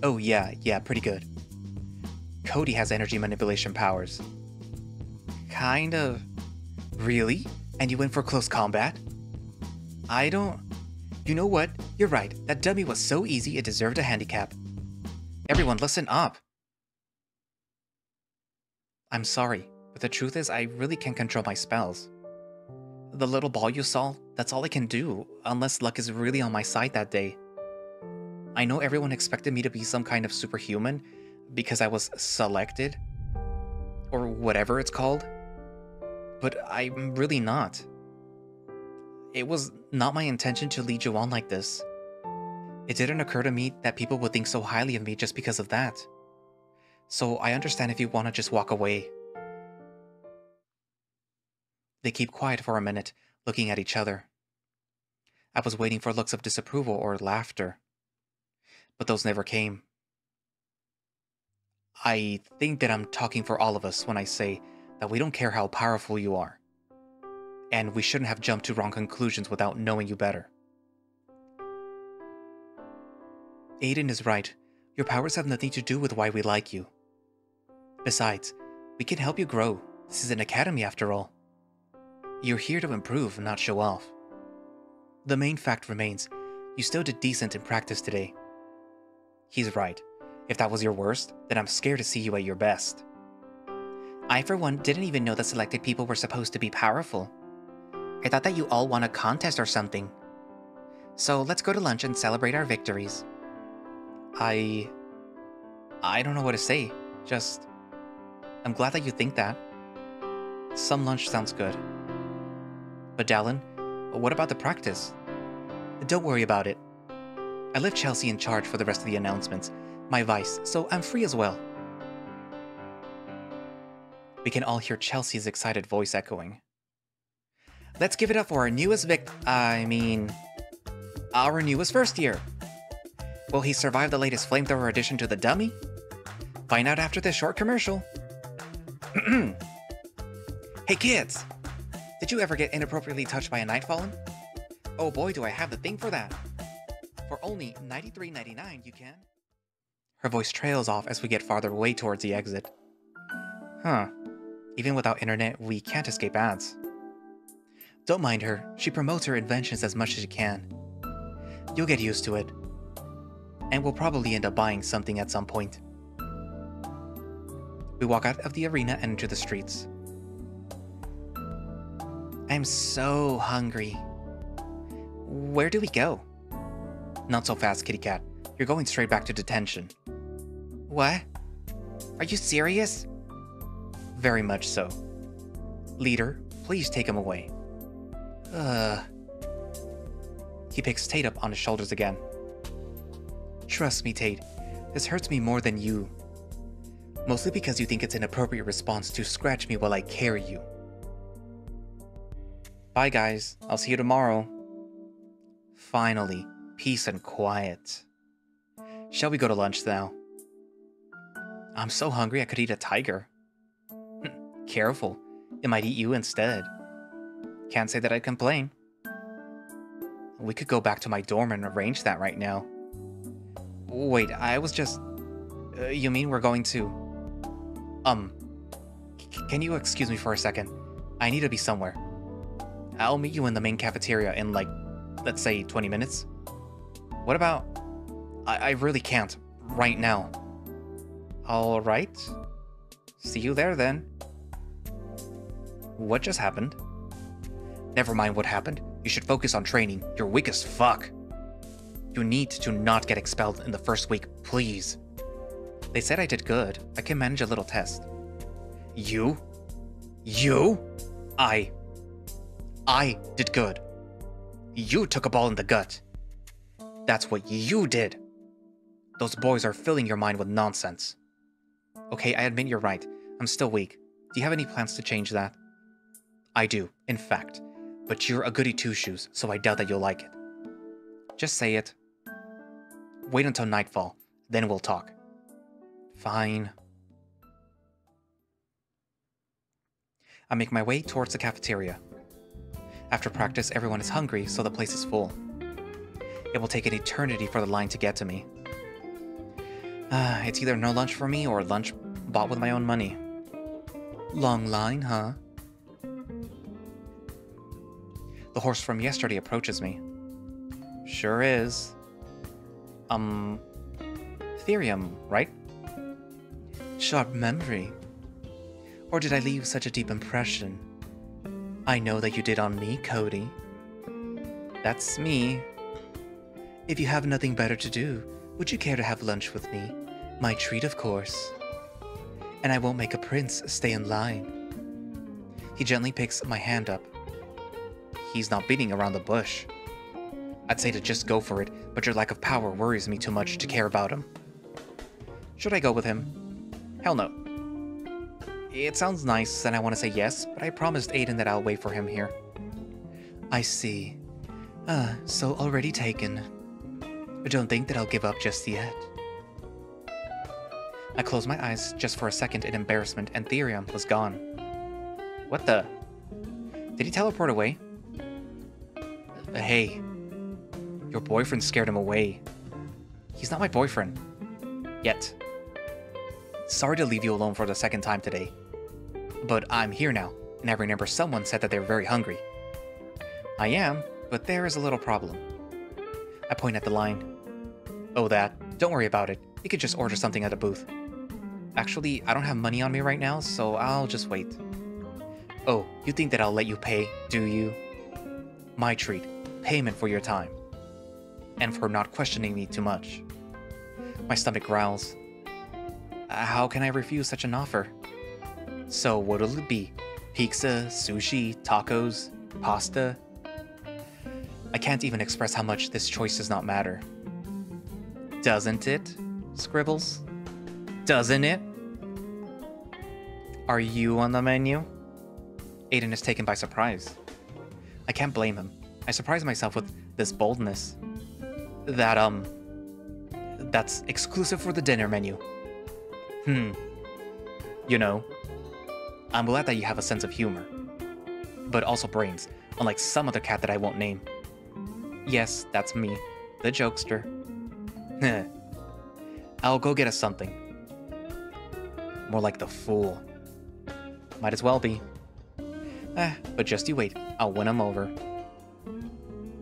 Oh yeah, pretty good. Cody has energy manipulation powers. Kind of. Really? And you went for close combat? I don't... You know what? You're right. That dummy was so easy it deserved a handicap. Everyone, listen up. I'm sorry, but the truth is I really can't control my spells. The little ball you saw, that's all I can do, unless luck is really on my side that day. I know everyone expected me to be some kind of superhuman because I was selected, or whatever it's called, but I'm really not. It was not my intention to lead you on like this. It didn't occur to me that people would think so highly of me just because of that. So I understand if you want to just walk away. They keep quiet for a minute, looking at each other. I was waiting for looks of disapproval or laughter, but those never came. I think that I'm talking for all of us when I say that we don't care how powerful you are, and we shouldn't have jumped to wrong conclusions without knowing you better. Aiden is right. Your powers have nothing to do with why we like you. Besides, we can help you grow. This is an academy after all. You're here to improve, not show off. The main fact remains, you still did decent in practice today. He's right. If that was your worst, then I'm scared to see you at your best. I, for one, didn't even know that selected people were supposed to be powerful. I thought that you all won a contest or something. So let's go to lunch and celebrate our victories. I don't know what to say. Just, I'm glad that you think that. Some lunch sounds good. But Dallin, what about the practice? Don't worry about it. I left Chelsea in charge for the rest of the announcements, my vice, so I'm free as well. We can all hear Chelsea's excited voice echoing. Let's give it up for our newest our newest first year. Will he survive the latest flamethrower addition to the dummy? Find out after this short commercial. Hey kids! Did you ever get inappropriately touched by a Nightfallen? Oh boy, do I have the thing for that. For only $93.99 you can. Her voice trails off as we get farther away towards the exit. Huh. Even without internet, we can't escape ads. Don't mind her. She promotes her inventions as much as she can. You'll get used to it. And we'll probably end up buying something at some point. We walk out of the arena and into the streets. I'm so hungry. Where do we go? Not so fast, kitty cat. You're going straight back to detention. What? Are you serious? Very much so. Leader, please take him away. He picks Tate up on his shoulders again. Trust me, Tate. This hurts me more than you. Mostly because you think it's an appropriate response to scratch me while I carry you. Bye guys, I'll see you tomorrow. Finally, peace and quiet. Shall we go to lunch now? I'm so hungry I could eat a tiger. Careful, it might eat you instead. Can't say that I'd complain. We could go back to my dorm and arrange that right now. Wait, I was just... you mean we're going to... Can you excuse me for a second? I need to be somewhere. I'll meet you in the main cafeteria in like, let's say 20 minutes. What about... I really can't, right now. Alright. See you there then. What just happened? Never mind what happened. You should focus on training. You're weak as fuck. You need to not get expelled in the first week, please. They said I did good. I can manage a little test. You? You? I did good. You took a ball in the gut. That's what you did. Those boys are filling your mind with nonsense. Okay, I admit you're right. I'm still weak. Do you have any plans to change that? I do, in fact. But you're a goody two-shoes, so I doubt that you'll like it. Just say it. Wait until nightfall, then we'll talk. Fine. I make my way towards the cafeteria. After practice, everyone is hungry, so the place is full. It will take an eternity for the line to get to me. It's either no lunch for me or lunch bought with my own money. Long line, huh? The horse from yesterday approaches me. Sure is. Therium, right? Sharp memory. Or did I leave such a deep impression? I know that you did on me, Cody. That's me. If you have nothing better to do, would you care to have lunch with me? My treat, of course. And I won't make a prince stay in line. He gently picks my hand up. He's not beating around the bush. I'd say to just go for it, but your lack of power worries me too much to care about him. Should I go with him? Hell no. It sounds nice and I want to say yes, but I promised Aiden that I'll wait for him here. I see. So already taken. I don't think that I'll give up just yet. I closed my eyes just for a second in embarrassment and Therium was gone. What the? Did he teleport away? Hey. Your boyfriend scared him away. He's not my boyfriend. Yet. Sorry to leave you alone for the second time today. But I'm here now, and I remember someone said that they were very hungry. I am, but there is a little problem. I point at the line. Oh, that. Don't worry about it. You could just order something at a booth. Actually, I don't have money on me right now, so I'll just wait. Oh, you think that I'll let you pay, do you? My treat. Payment for your time. And for not questioning me too much. My stomach growls. How can I refuse such an offer? So what'll it be? Pizza, sushi, tacos, pasta? I can't even express how much this choice does not matter. Doesn't it, Scribbles? Doesn't it? Are you on the menu? Aiden is taken by surprise. I can't blame him. I surprise myself with this boldness. That's exclusive for the dinner menu. You know, I'm glad that you have a sense of humor. But also brains, unlike some other cat that I won't name. Yes, that's me, the jokester. I'll go get us something. More like the fool. Might as well be. But just you wait, I'll win him over.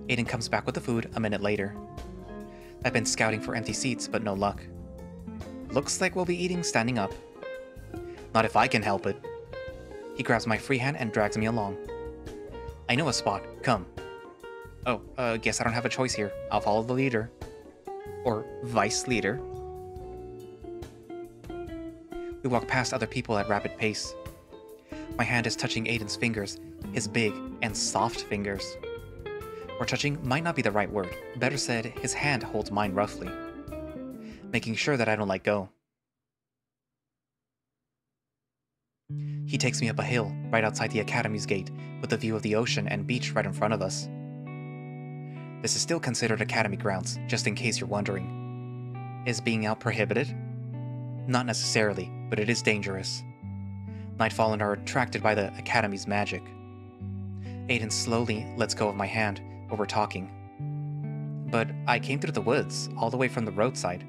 Aiden comes back with the food a minute later. I've been scouting for empty seats, but no luck. Looks like we'll be eating standing up. Not if I can help it. He grabs my free hand and drags me along. I know a spot, come. Oh, guess I don't have a choice here. I'll follow the leader. Or vice leader. We walk past other people at rapid pace. My hand is touching Aiden's fingers, his big and soft fingers. Or touching might not be the right word. Better said, his hand holds mine roughly, making sure that I don't let go. He takes me up a hill right outside the academy's gate with a view of the ocean and beach right in front of us. This is still considered academy grounds, just in case you're wondering. Is being out prohibited? Not necessarily, but it is dangerous. Nightfallen are attracted by the academy's magic. Aiden slowly lets go of my hand while we're talking. But I came through the woods, all the way from the roadside.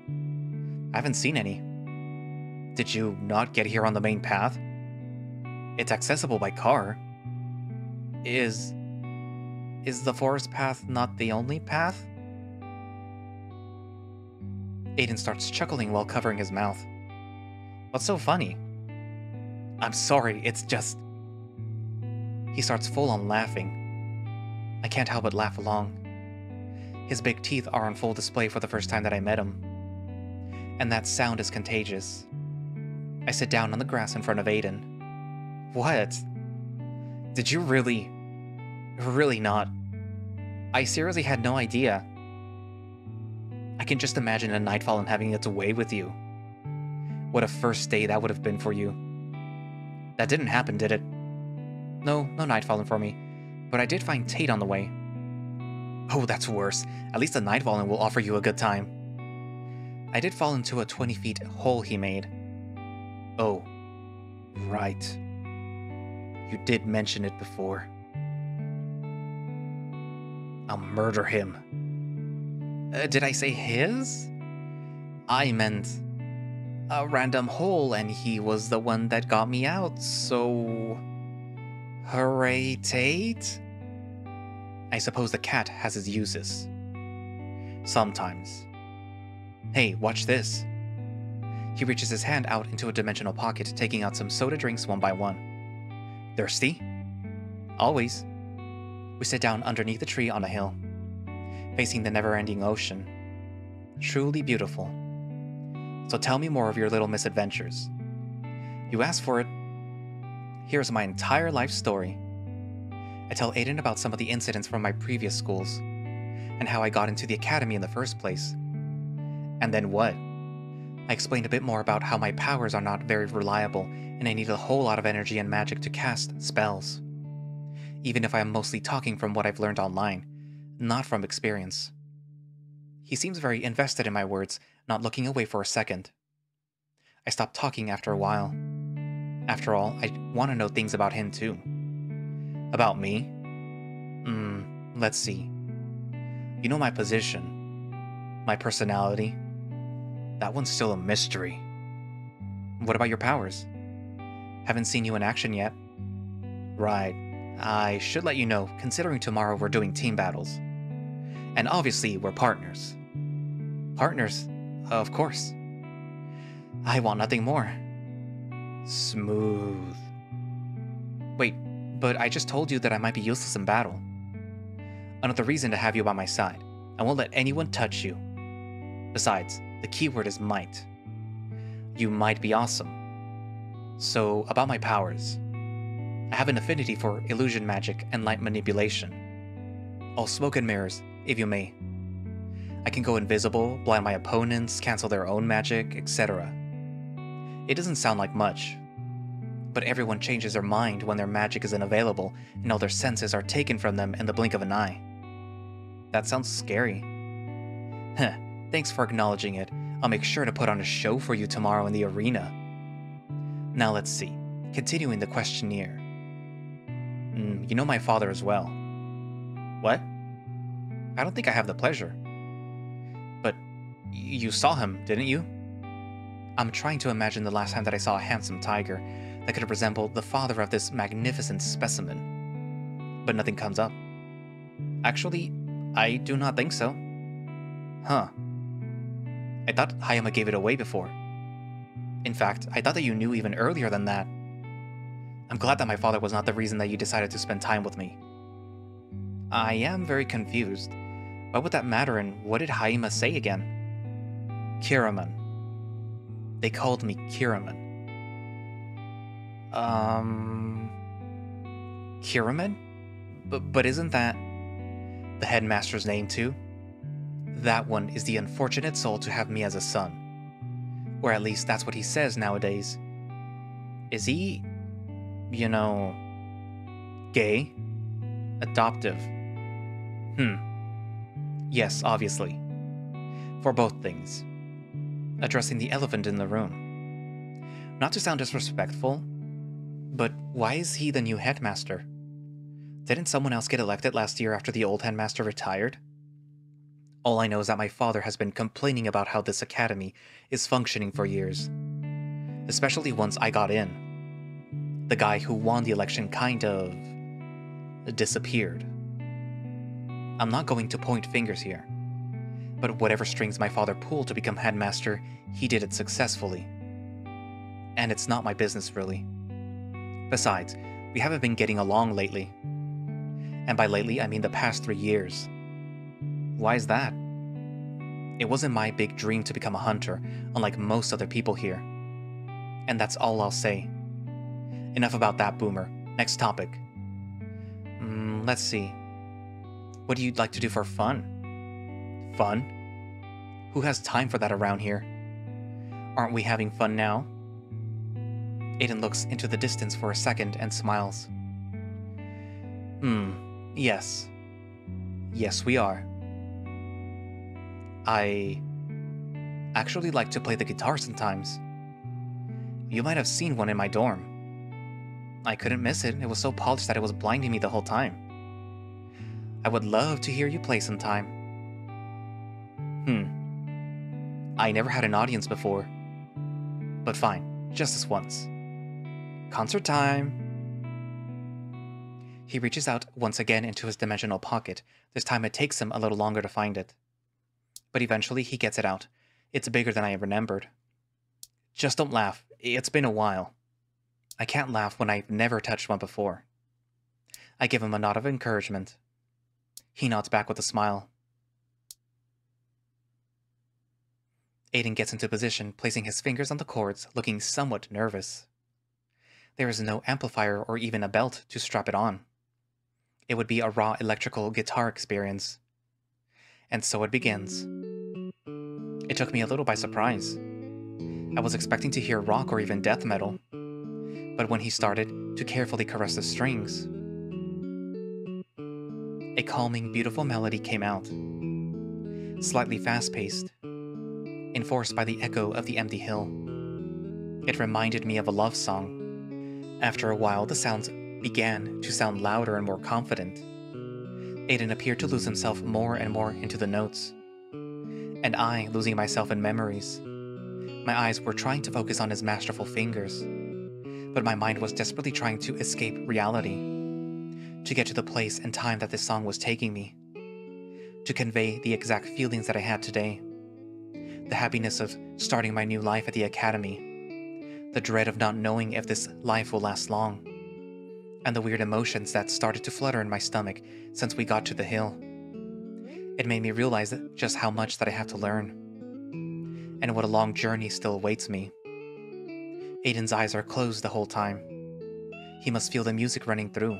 I haven't seen any. Did you not get here on the main path? It's accessible by car. Is the forest path not the only path? Aiden starts chuckling while covering his mouth. What's so funny? I'm sorry, it's just... He starts full on laughing. I can't help but laugh along. His big teeth are on full display for the first time that I met him. And that sound is contagious. I sit down on the grass in front of Aiden. What? Did you really not? I seriously had no idea. I can just imagine a Nightfallen having its way with you. What a first day that would have been for you. That didn't happen, did it? No Nightfallen for me, but I did find Tate on the way. Oh, that's worse. At least a Nightfallen will offer you a good time. I did fall into a 20-feet hole he made. Oh, right. You did mention it before. I'll murder him. Did I say his? I meant a random hole, and he was the one that got me out, so... Hooray, Tate? I suppose the cat has its uses. Sometimes. Hey, watch this. He reaches his hand out into a dimensional pocket, taking out some soda drinks one by one. Thirsty? Always. We sit down underneath a tree on a hill, facing the never-ending ocean. Truly beautiful. So tell me more of your little misadventures. You asked for it. Here's my entire life story. I tell Aiden about some of the incidents from my previous schools, and how I got into the academy in the first place. And then what? I explained a bit more about how my powers are not very reliable and I need a whole lot of energy and magic to cast spells. Even if I am mostly talking from what I've learned online, not from experience. He seems very invested in my words, not looking away for a second. I stopped talking after a while. After all, I want to know things about him too. About me? Let's see. You know my position. My personality? That one's still a mystery. What about your powers? Haven't seen you in action yet. Right. I should let you know, considering tomorrow we're doing team battles. And obviously, we're partners. Partners? Of course. I want nothing more. Smooth. Wait, but I just told you that I might be useless in battle. Another reason to have you by my side. I won't let anyone touch you. Besides, the keyword is might. You might be awesome. So, about my powers. I have an affinity for illusion magic and light manipulation. All smoke and mirrors, if you may. I can go invisible, blind my opponents, cancel their own magic, etc. It doesn't sound like much, but everyone changes their mind when their magic is unavailable and all their senses are taken from them in the blink of an eye. That sounds scary. Heh, thanks for acknowledging it. I'll make sure to put on a show for you tomorrow in the arena. Now let's see. Continuing the questionnaire. You know my father as well. What? I don't think I have the pleasure. But you saw him, didn't you? I'm trying to imagine the last time that I saw a handsome tiger that could resemble the father of this magnificent specimen. But nothing comes up. Actually, I do not think so. Huh. I thought Haima gave it away before. In fact, I thought that you knew even earlier than that. I'm glad that my father was not the reason that you decided to spend time with me. I am very confused. Why would that matter, and what did Haima say again? Kiraman. They called me Kiraman. Kiraman? But isn't that the headmaster's name too? That one is the unfortunate soul to have me as a son. Or at least that's what he says nowadays. Is he, gay? Adoptive? Yes, obviously. For both things. Addressing the elephant in the room. Not to sound disrespectful, but why is he the new headmaster? Didn't someone else get elected last year after the old headmaster retired? All I know is that my father has been complaining about how this academy is functioning for years. Especially once I got in. The guy who won the election kind of disappeared. I'm not going to point fingers here. But whatever strings my father pulled to become headmaster, he did it successfully. And it's not my business, really. Besides, we haven't been getting along lately. And by lately, I mean the past 3 years. Why is that? It wasn't my big dream to become a hunter, unlike most other people here. And that's all I'll say. Enough about that, Boomer. Next topic. Let's see. What do you like to do for fun? Fun? Who has time for that around here? Aren't we having fun now? Aiden looks into the distance for a second and smiles. Yes. Yes, we are. I actually like to play the guitar sometimes. You might have seen one in my dorm. I couldn't miss it. It was so polished that it was blinding me the whole time. I would love to hear you play sometime. I never had an audience before. But fine, just this once. Concert time! He reaches out once again into his dimensional pocket. This time it takes him a little longer to find it. But eventually he gets it out. It's bigger than I remembered. Just don't laugh. It's been a while. I can't laugh when I've never touched one before. I give him a nod of encouragement. He nods back with a smile. Aiden gets into position, placing his fingers on the chords, looking somewhat nervous. There is no amplifier or even a belt to strap it on. It would be a raw electrical guitar experience. And so it begins. It took me a little by surprise. I was expecting to hear rock or even death metal, but when he started to carefully caress the strings, a calming, beautiful melody came out, slightly fast-paced, enforced by the echo of the empty hill. It reminded me of a love song. After a while, the sounds began to sound louder and more confident. Aiden appeared to lose himself more and more into the notes, and I losing myself in memories. My eyes were trying to focus on his masterful fingers, but my mind was desperately trying to escape reality, to get to the place and time that this song was taking me, to convey the exact feelings that I had today. The happiness of starting my new life at the academy, the dread of not knowing if this life will last long, and the weird emotions that started to flutter in my stomach since we got to the hill. It made me realize just how much that I have to learn, and what a long journey still awaits me. Aiden's eyes are closed the whole time. He must feel the music running through.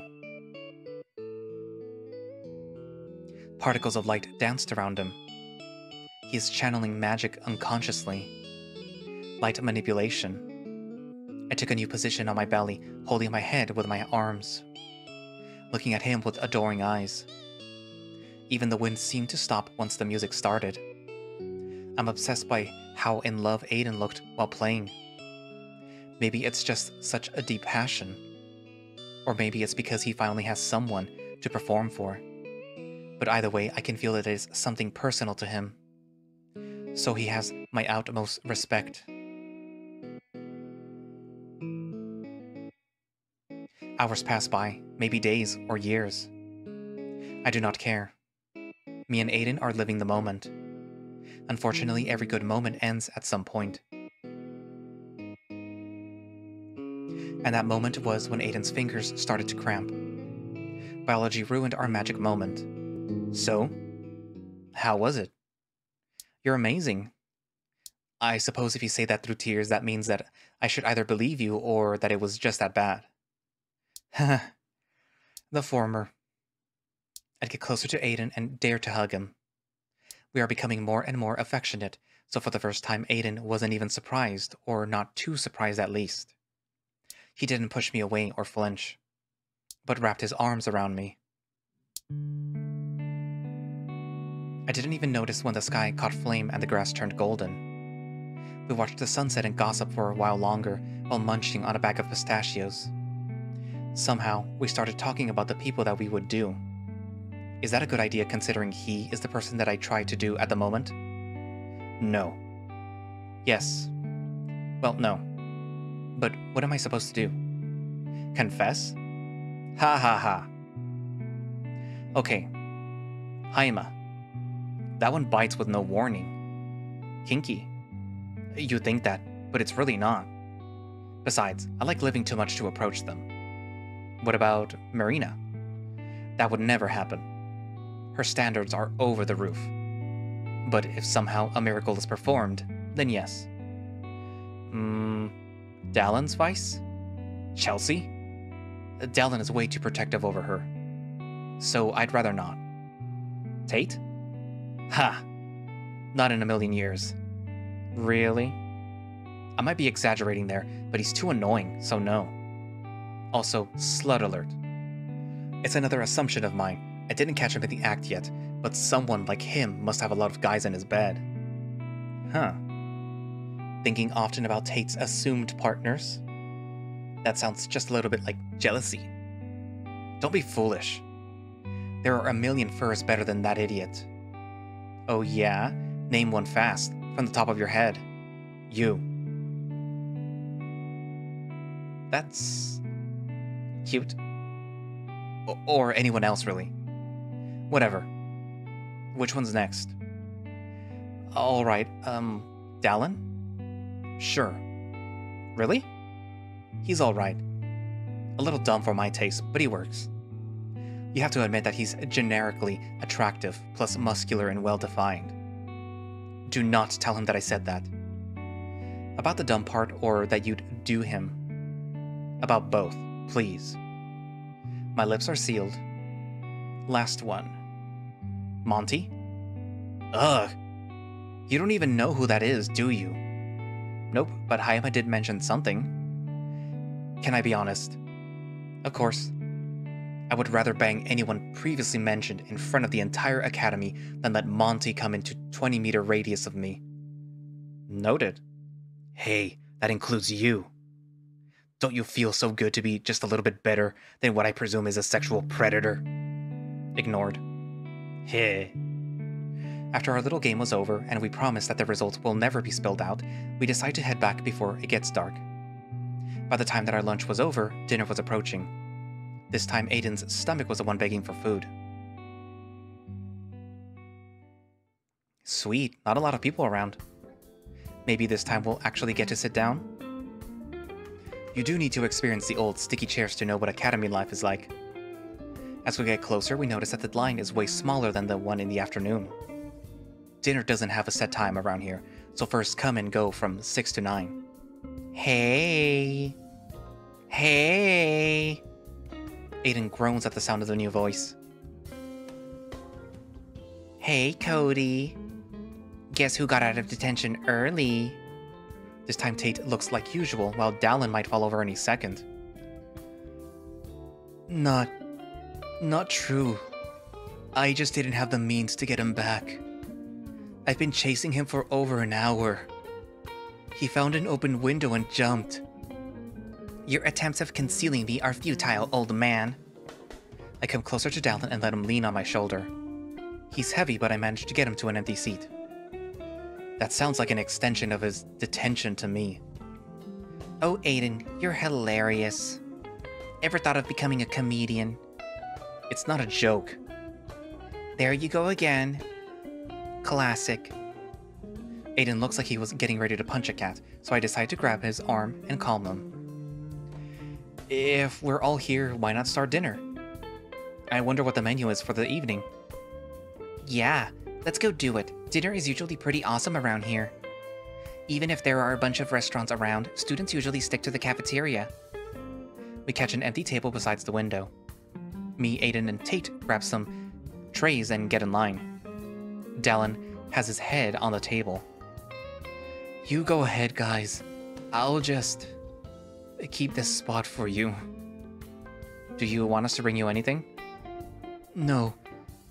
Particles of light danced around him. He is channeling magic unconsciously. Light manipulation. I took a new position on my belly, holding my head with my arms, looking at him with adoring eyes. Even the wind seemed to stop once the music started. I'm obsessed by how in love Aiden looked while playing. Maybe it's just such a deep passion. Or maybe it's because he finally has someone to perform for. But either way, I can feel it is something personal to him. So he has my utmost respect. Hours pass by, maybe days or years. I do not care. Me and Aiden are living the moment. Unfortunately, every good moment ends at some point. And that moment was when Aiden's fingers started to cramp. Biology ruined our magic moment. So, how was it? You're amazing. I suppose if you say that through tears, that means that I should either believe you or that it was just that bad. The former. I'd get closer to Aiden and dare to hug him. We are becoming more and more affectionate, so for the first time Aiden wasn't even surprised, or not too surprised at least. He didn't push me away or flinch, but wrapped his arms around me. I didn't even notice when the sky caught flame and the grass turned golden. We watched the sunset and gossiped for a while longer while munching on a bag of pistachios. Somehow, we started talking about the people that we would do. Is that a good idea considering he is the person that I try to do at the moment? No. Yes. Well, no. But what am I supposed to do? Confess? Ha ha ha. Okay. Haima. That one bites with no warning. Kinky. You think that, but it's really not. Besides, I like living too much to approach them. What about Marina? That would never happen. Her standards are over the roof. But if somehow a miracle is performed, then yes. Dallin's vice? Chelsea? Dallin is way too protective over her. So I'd rather not. Tate? Ha! Not in a million years. Really? I might be exaggerating there, but he's too annoying, so no. Also, slut alert. It's another assumption of mine. I didn't catch him in the act yet, but someone like him must have a lot of guys in his bed. Huh. Thinking often about Tate's assumed partners? That sounds just a little bit like jealousy. Don't be foolish. There are a million furs better than that idiot. Oh yeah? Name one fast, from the top of your head. You. That's cute. Or anyone else, really. Whatever. Which one's next? Alright, Dallin? Sure. Really? He's alright. A little dumb for my taste, but he works. You have to admit that he's generically attractive, plus muscular and well-defined. Do not tell him that I said that. About the dumb part, or that you'd do him. About both, please. My lips are sealed. Last one. Monty? Ugh. You don't even know who that is, do you? Nope, but Haima did mention something. Can I be honest? Of course. I would rather bang anyone previously mentioned in front of the entire academy than let Monty come into 20-meter radius of me. Noted. Hey, that includes you. Don't you feel so good to be just a little bit better than what I presume is a sexual predator? Ignored. Heh. After our little game was over and we promised that the results will never be spilled out, we decide to head back before it gets dark. By the time that our lunch was over, dinner was approaching. This time Aiden's stomach was the one begging for food. Sweet, not a lot of people around. Maybe this time we'll actually get to sit down? You do need to experience the old sticky chairs to know what academy life is like. As we get closer, we notice that the line is way smaller than the one in the afternoon. Dinner doesn't have a set time around here, so first come and go from 6 to 9. Hey! Hey! Aiden groans at the sound of the new voice. Hey, Cody. Guess who got out of detention early? This time Tate looks like usual, while Dallin might fall over any second. Not true. I just didn't have the means to get him back. I've been chasing him for over an hour. He found an open window and jumped. Your attempts of concealing me are futile, old man. I come closer to Dallin and let him lean on my shoulder. He's heavy, but I managed to get him to an empty seat. That sounds like an extension of his detention to me. Oh, Aiden, you're hilarious. Ever thought of becoming a comedian? It's not a joke. There you go again. Classic. Aiden looks like he was getting ready to punch a cat, so I decide to grab his arm and calm him. If we're all here, why not start dinner? I wonder what the menu is for the evening. Yeah, let's go do it. Dinner is usually pretty awesome around here. Even if there are a bunch of restaurants around, students usually stick to the cafeteria. We catch an empty table beside the window. Me, Aiden, and Tate grab some trays and get in line. Dallin has his head on the table. You go ahead, guys. I'll just keep this spot for you. Do you want us to bring you anything? No,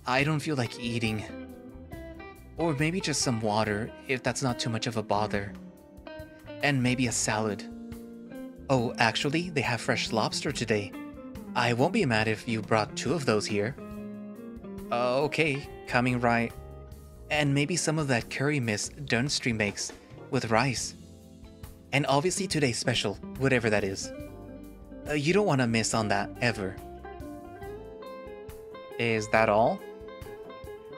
I don't feel like eating. Or maybe just some water, if that's not too much of a bother. And maybe a salad. Oh, actually, they have fresh lobster today. I won't be mad if you brought 2 of those here. Okay, coming right. And maybe some of that curry Miss Dunstream makes, with rice. And obviously today's special, whatever that is. You don't want to miss on that, ever. Is that all?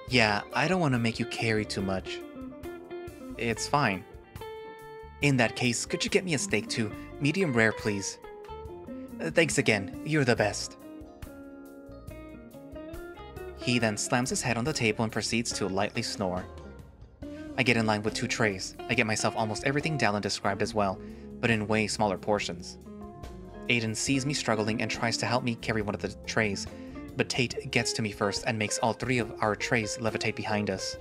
Yeah, I don't want to make you carry too much. It's fine. In that case, could you get me a steak too? Medium rare, please. Thanks again, you're the best. He then slams his head on the table and proceeds to lightly snore. I get in line with 2 trays. I get myself almost everything Dallin described as well, but in way smaller portions. Aiden sees me struggling and tries to help me carry one of the trays, but Tate gets to me first and makes all 3 of our trays levitate behind us.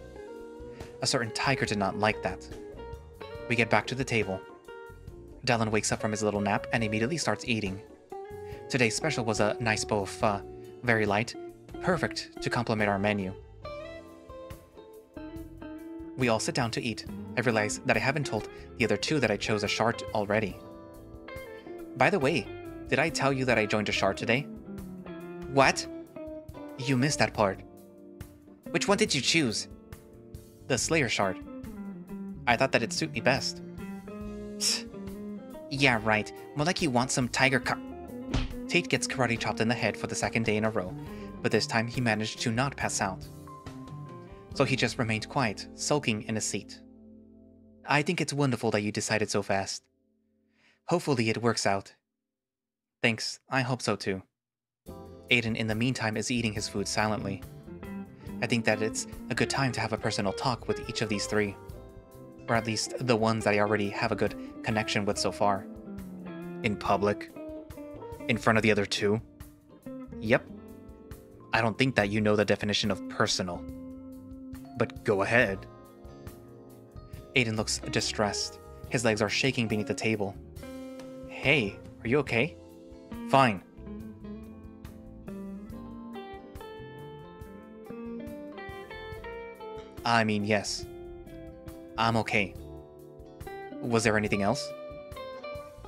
A certain tiger did not like that. We get back to the table. Dallin wakes up from his little nap and immediately starts eating. Today's special was a nice bowl of pho, very light, perfect to complement our menu. We all sit down to eat. I realize that I haven't told the other 2 that I chose a shard already. By the way, did I tell you that I joined a shard today? What? You missed that part. Which one did you choose? The Slayer shard. I thought that it'd suit me best. Yeah, right. More like you want some tiger Tate gets karate chopped in the head for the 2nd day in a row, but this time he managed to not pass out. So he just remained quiet, sulking in his seat. I think it's wonderful that you decided so fast. Hopefully it works out. Thanks, I hope so too. Aiden, in the meantime, is eating his food silently. I think that it's a good time to have a personal talk with each of these 3. Or at least the ones that I already have a good connection with so far. In public? In front of the other 2? Yep. I don't think that you know the definition of personal. But go ahead. Aiden looks distressed. His legs are shaking beneath the table. Hey, are you okay? Fine. I mean, yes. I'm okay. Was there anything else?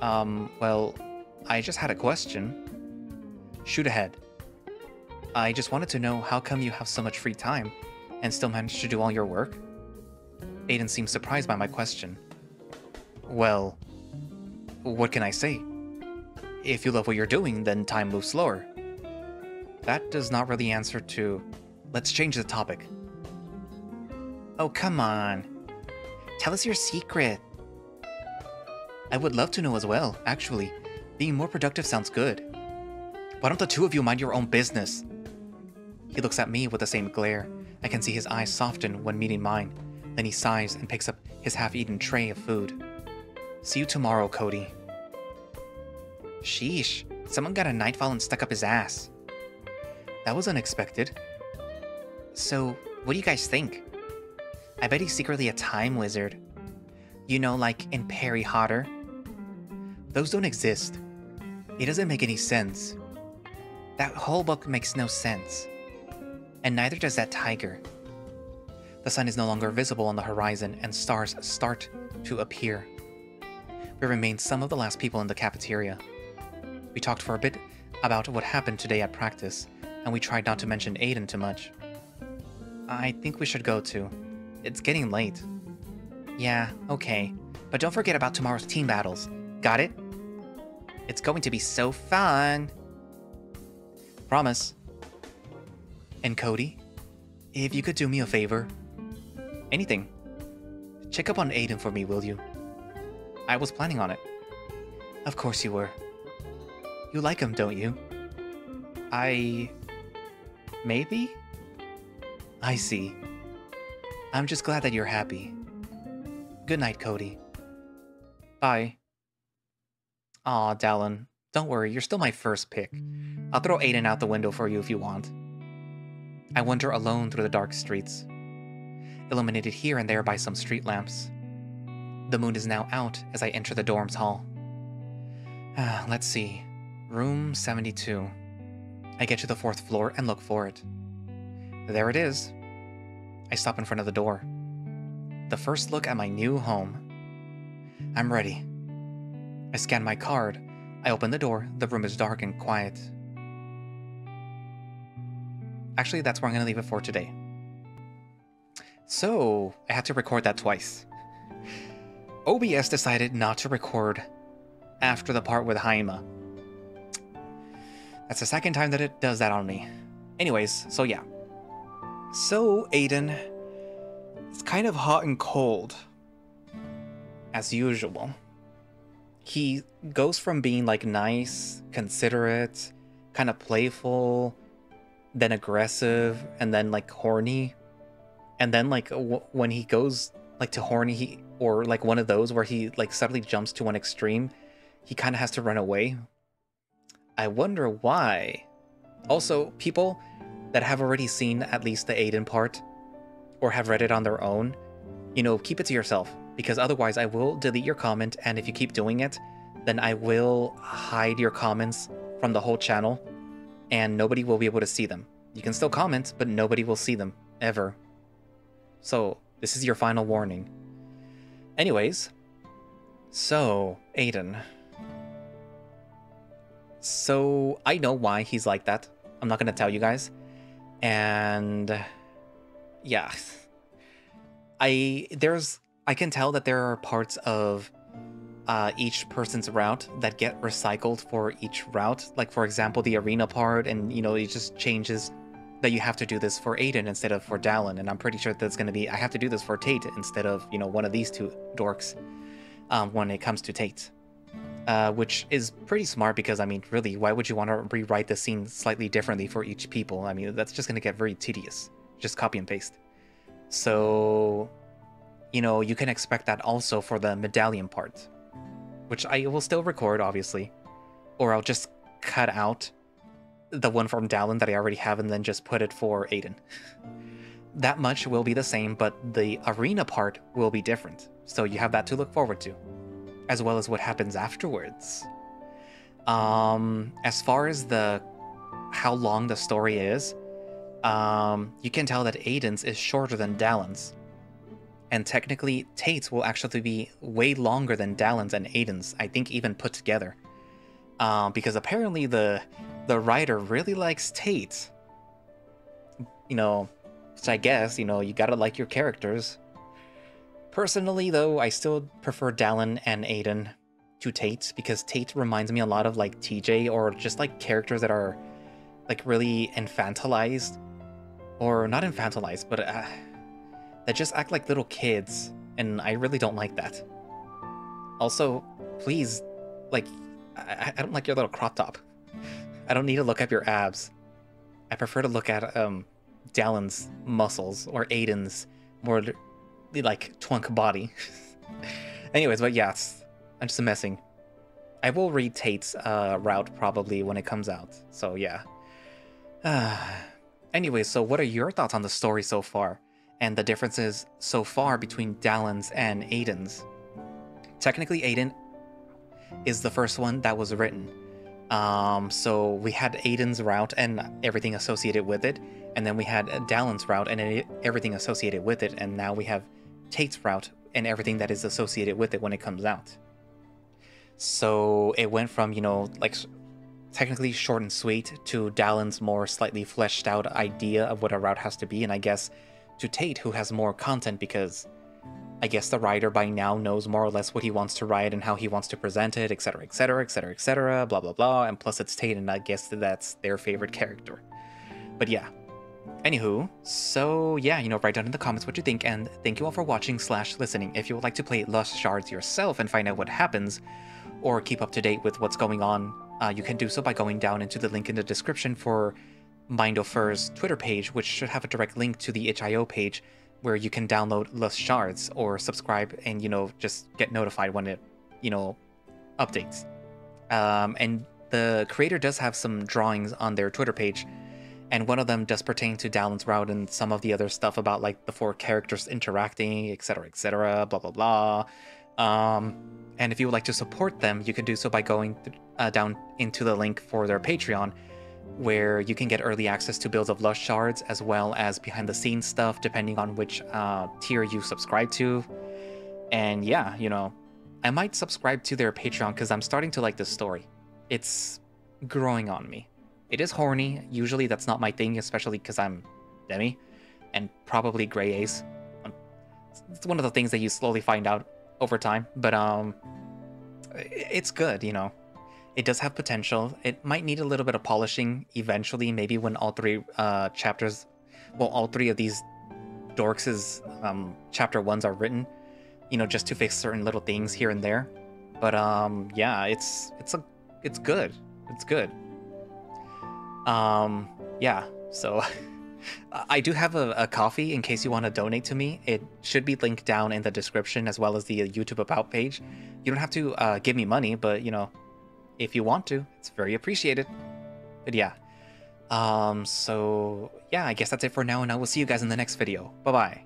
Well, I just had a question. Shoot ahead. I just wanted to know how come you have so much free time and still manage to do all your work? Aiden seemed surprised by my question. Well, what can I say? If you love what you're doing, then time moves slower. That does not really answer to... Let's change the topic. Oh, come on. Tell us your secret. I would love to know as well, actually. Being more productive sounds good. Why don't the two of you mind your own business? He looks at me with the same glare. I can see his eyes soften when meeting mine. Then he sighs and picks up his half-eaten tray of food. See you tomorrow, Cody. Sheesh, someone got a nightfall and stuck up his ass. That was unexpected. So, what do you guys think? I bet he's secretly a time wizard. You know, like in Perry Hotter? Those don't exist. It doesn't make any sense. That whole book makes no sense. And neither does that tiger. The sun is no longer visible on the horizon and stars start to appear. We remain some of the last people in the cafeteria. We talked for a bit about what happened today at practice, and we tried not to mention Aiden too much. I think we should go too. It's getting late. Yeah, okay. But don't forget about tomorrow's team battles. Got it? It's going to be so fun. Promise. And Cody, if you could do me a favor. Anything. Check up on Aiden for me, will you? I was planning on it. Of course you were. You like him, don't you? Maybe? I see. I'm just glad that you're happy. Good night, Cody. Bye. Aw, Dallin. Don't worry, you're still my first pick. I'll throw Aiden out the window for you if you want. I wander alone through the dark streets, illuminated here and there by some street lamps. The moon is now out as I enter the dorm's hall. Let's see. Room 72. I get to the 4th floor and look for it. There it is. I stop in front of the door. The first look at my new home. I'm ready. I scan my card. I open the door. The room is dark and quiet. Actually, that's where I'm going to leave it for today. So, I had to record that twice. OBS decided not to record after the part with Haima. That's the second time that it does that on me. Anyways, so yeah. So, Aiden, it's kind of hot and cold, as usual. He goes from being like nice, considerate, kind of playful, then aggressive, and then like horny. And then like when he goes like to horny, or like one of those where he like suddenly jumps to one extreme, he kind of has to run away. I wonder why. Also, people that have already seen at least the Aiden part, or have read it on their own, you know, keep it to yourself, because otherwise I will delete your comment, and if you keep doing it, then I will hide your comments from the whole channel, and nobody will be able to see them. You can still comment, but nobody will see them, ever. So, this is your final warning. Anyways, so, Aiden. So, I know why he's like that. I'm not going to tell you guys. And yeah, I can tell that there are parts of each person's route that get recycled for each route. Like, for example, the arena part, and, you know, it just changes that you have to do this for Aiden instead of for Dallin. And I'm pretty sure that's going to be, I have to do this for Tate instead of, you know, one of these two dorks when it comes to Tate. Which is pretty smart because, I mean, really, why would you want to rewrite the scene slightly differently for each people? I mean, that's just going to get very tedious. Just copy and paste. So, you know, you can expect that also for the medallion part, which I will still record, obviously. Or I'll just cut out the one from Dallin that I already have and then just put it for Aiden. That much will be the same, but the arena part will be different. So you have that to look forward to. as well as what happens afterwards. As far as how long the story is, you can tell that Aiden's is shorter than Dallin's. And technically, Tate's will actually be way longer than Dallin's and Aiden's, I think even put together. Because apparently the writer really likes Tate. You know, which I guess, you know, you gotta like your characters. Personally, though, I still prefer Dallin and Aiden to Tate, because Tate reminds me a lot of, like, TJ, or just, like, characters that are, like, really infantilized. Or not infantilized, but that just act like little kids, and I really don't like that. Also, please, like, I don't like your little crop top. I don't need to look up your abs. I prefer to look at Dallin's muscles, or Aiden's more like twunk body. Anyways, but yeah, I'm just messing. I will read Tate's route probably when it comes out, so yeah. Anyways, so what are your thoughts on the story so far, and the differences so far between Dallin's and Aiden's? Technically, Aiden is the first one that was written. So we had Aiden's route and everything associated with it, and then we had Dallin's route and everything associated with it, and now we have Tate's route and everything that is associated with it when it comes out. So it went from, you know, like, technically short and sweet to Dallin's more slightly fleshed out idea of what a route has to be, and I guess to Tate, who has more content, because I guess the writer by now knows more or less what he wants to write and how he wants to present it, etc, etc, etc, etc, blah blah blah, and plus it's Tate, and I guess that's their favorite character. But yeah. Anywho, so yeah, you know, write down in the comments what you think, and thank you all for watching / listening. If you would like to play Lost Shards yourself and find out what happens, or keep up to date with what's going on, you can do so by going down into the link in the description for MindofFur's Twitter page, which should have a direct link to the itch.io page, where you can download Lost Shards, or subscribe and, you know, just get notified when it, you know, updates. And the creator does have some drawings on their Twitter page, and one of them does pertain to Dallin's route and some of the other stuff about, like, the 4 characters interacting, etc, blah blah blah. And if you would like to support them, you can do so by going down into the link for their Patreon, where you can get early access to builds of Lost Shards, as well as behind the scenes stuff, depending on which tier you subscribe to. And yeah, you know, I might subscribe to their Patreon because I'm starting to like this story. It's growing on me. It is horny. Usually that's not my thing, especially because I'm Demi and probably Grey Ace. It's one of the things that you slowly find out over time, but it's good, you know. It does have potential. It might need a little bit of polishing eventually, maybe when all 3 chapters, well, all 3 of these dorks' chapter 1s are written, you know, just to fix certain little things here and there. But yeah, it's good. It's good. Yeah, so I do have a coffee in case you want to donate to me. It should be linked down in the description, as well as the YouTube About page. You don't have to give me money, but, you know, if you want to, it's very appreciated. But yeah, so yeah, I guess that's it for now, and I will see you guys in the next video. Bye-bye.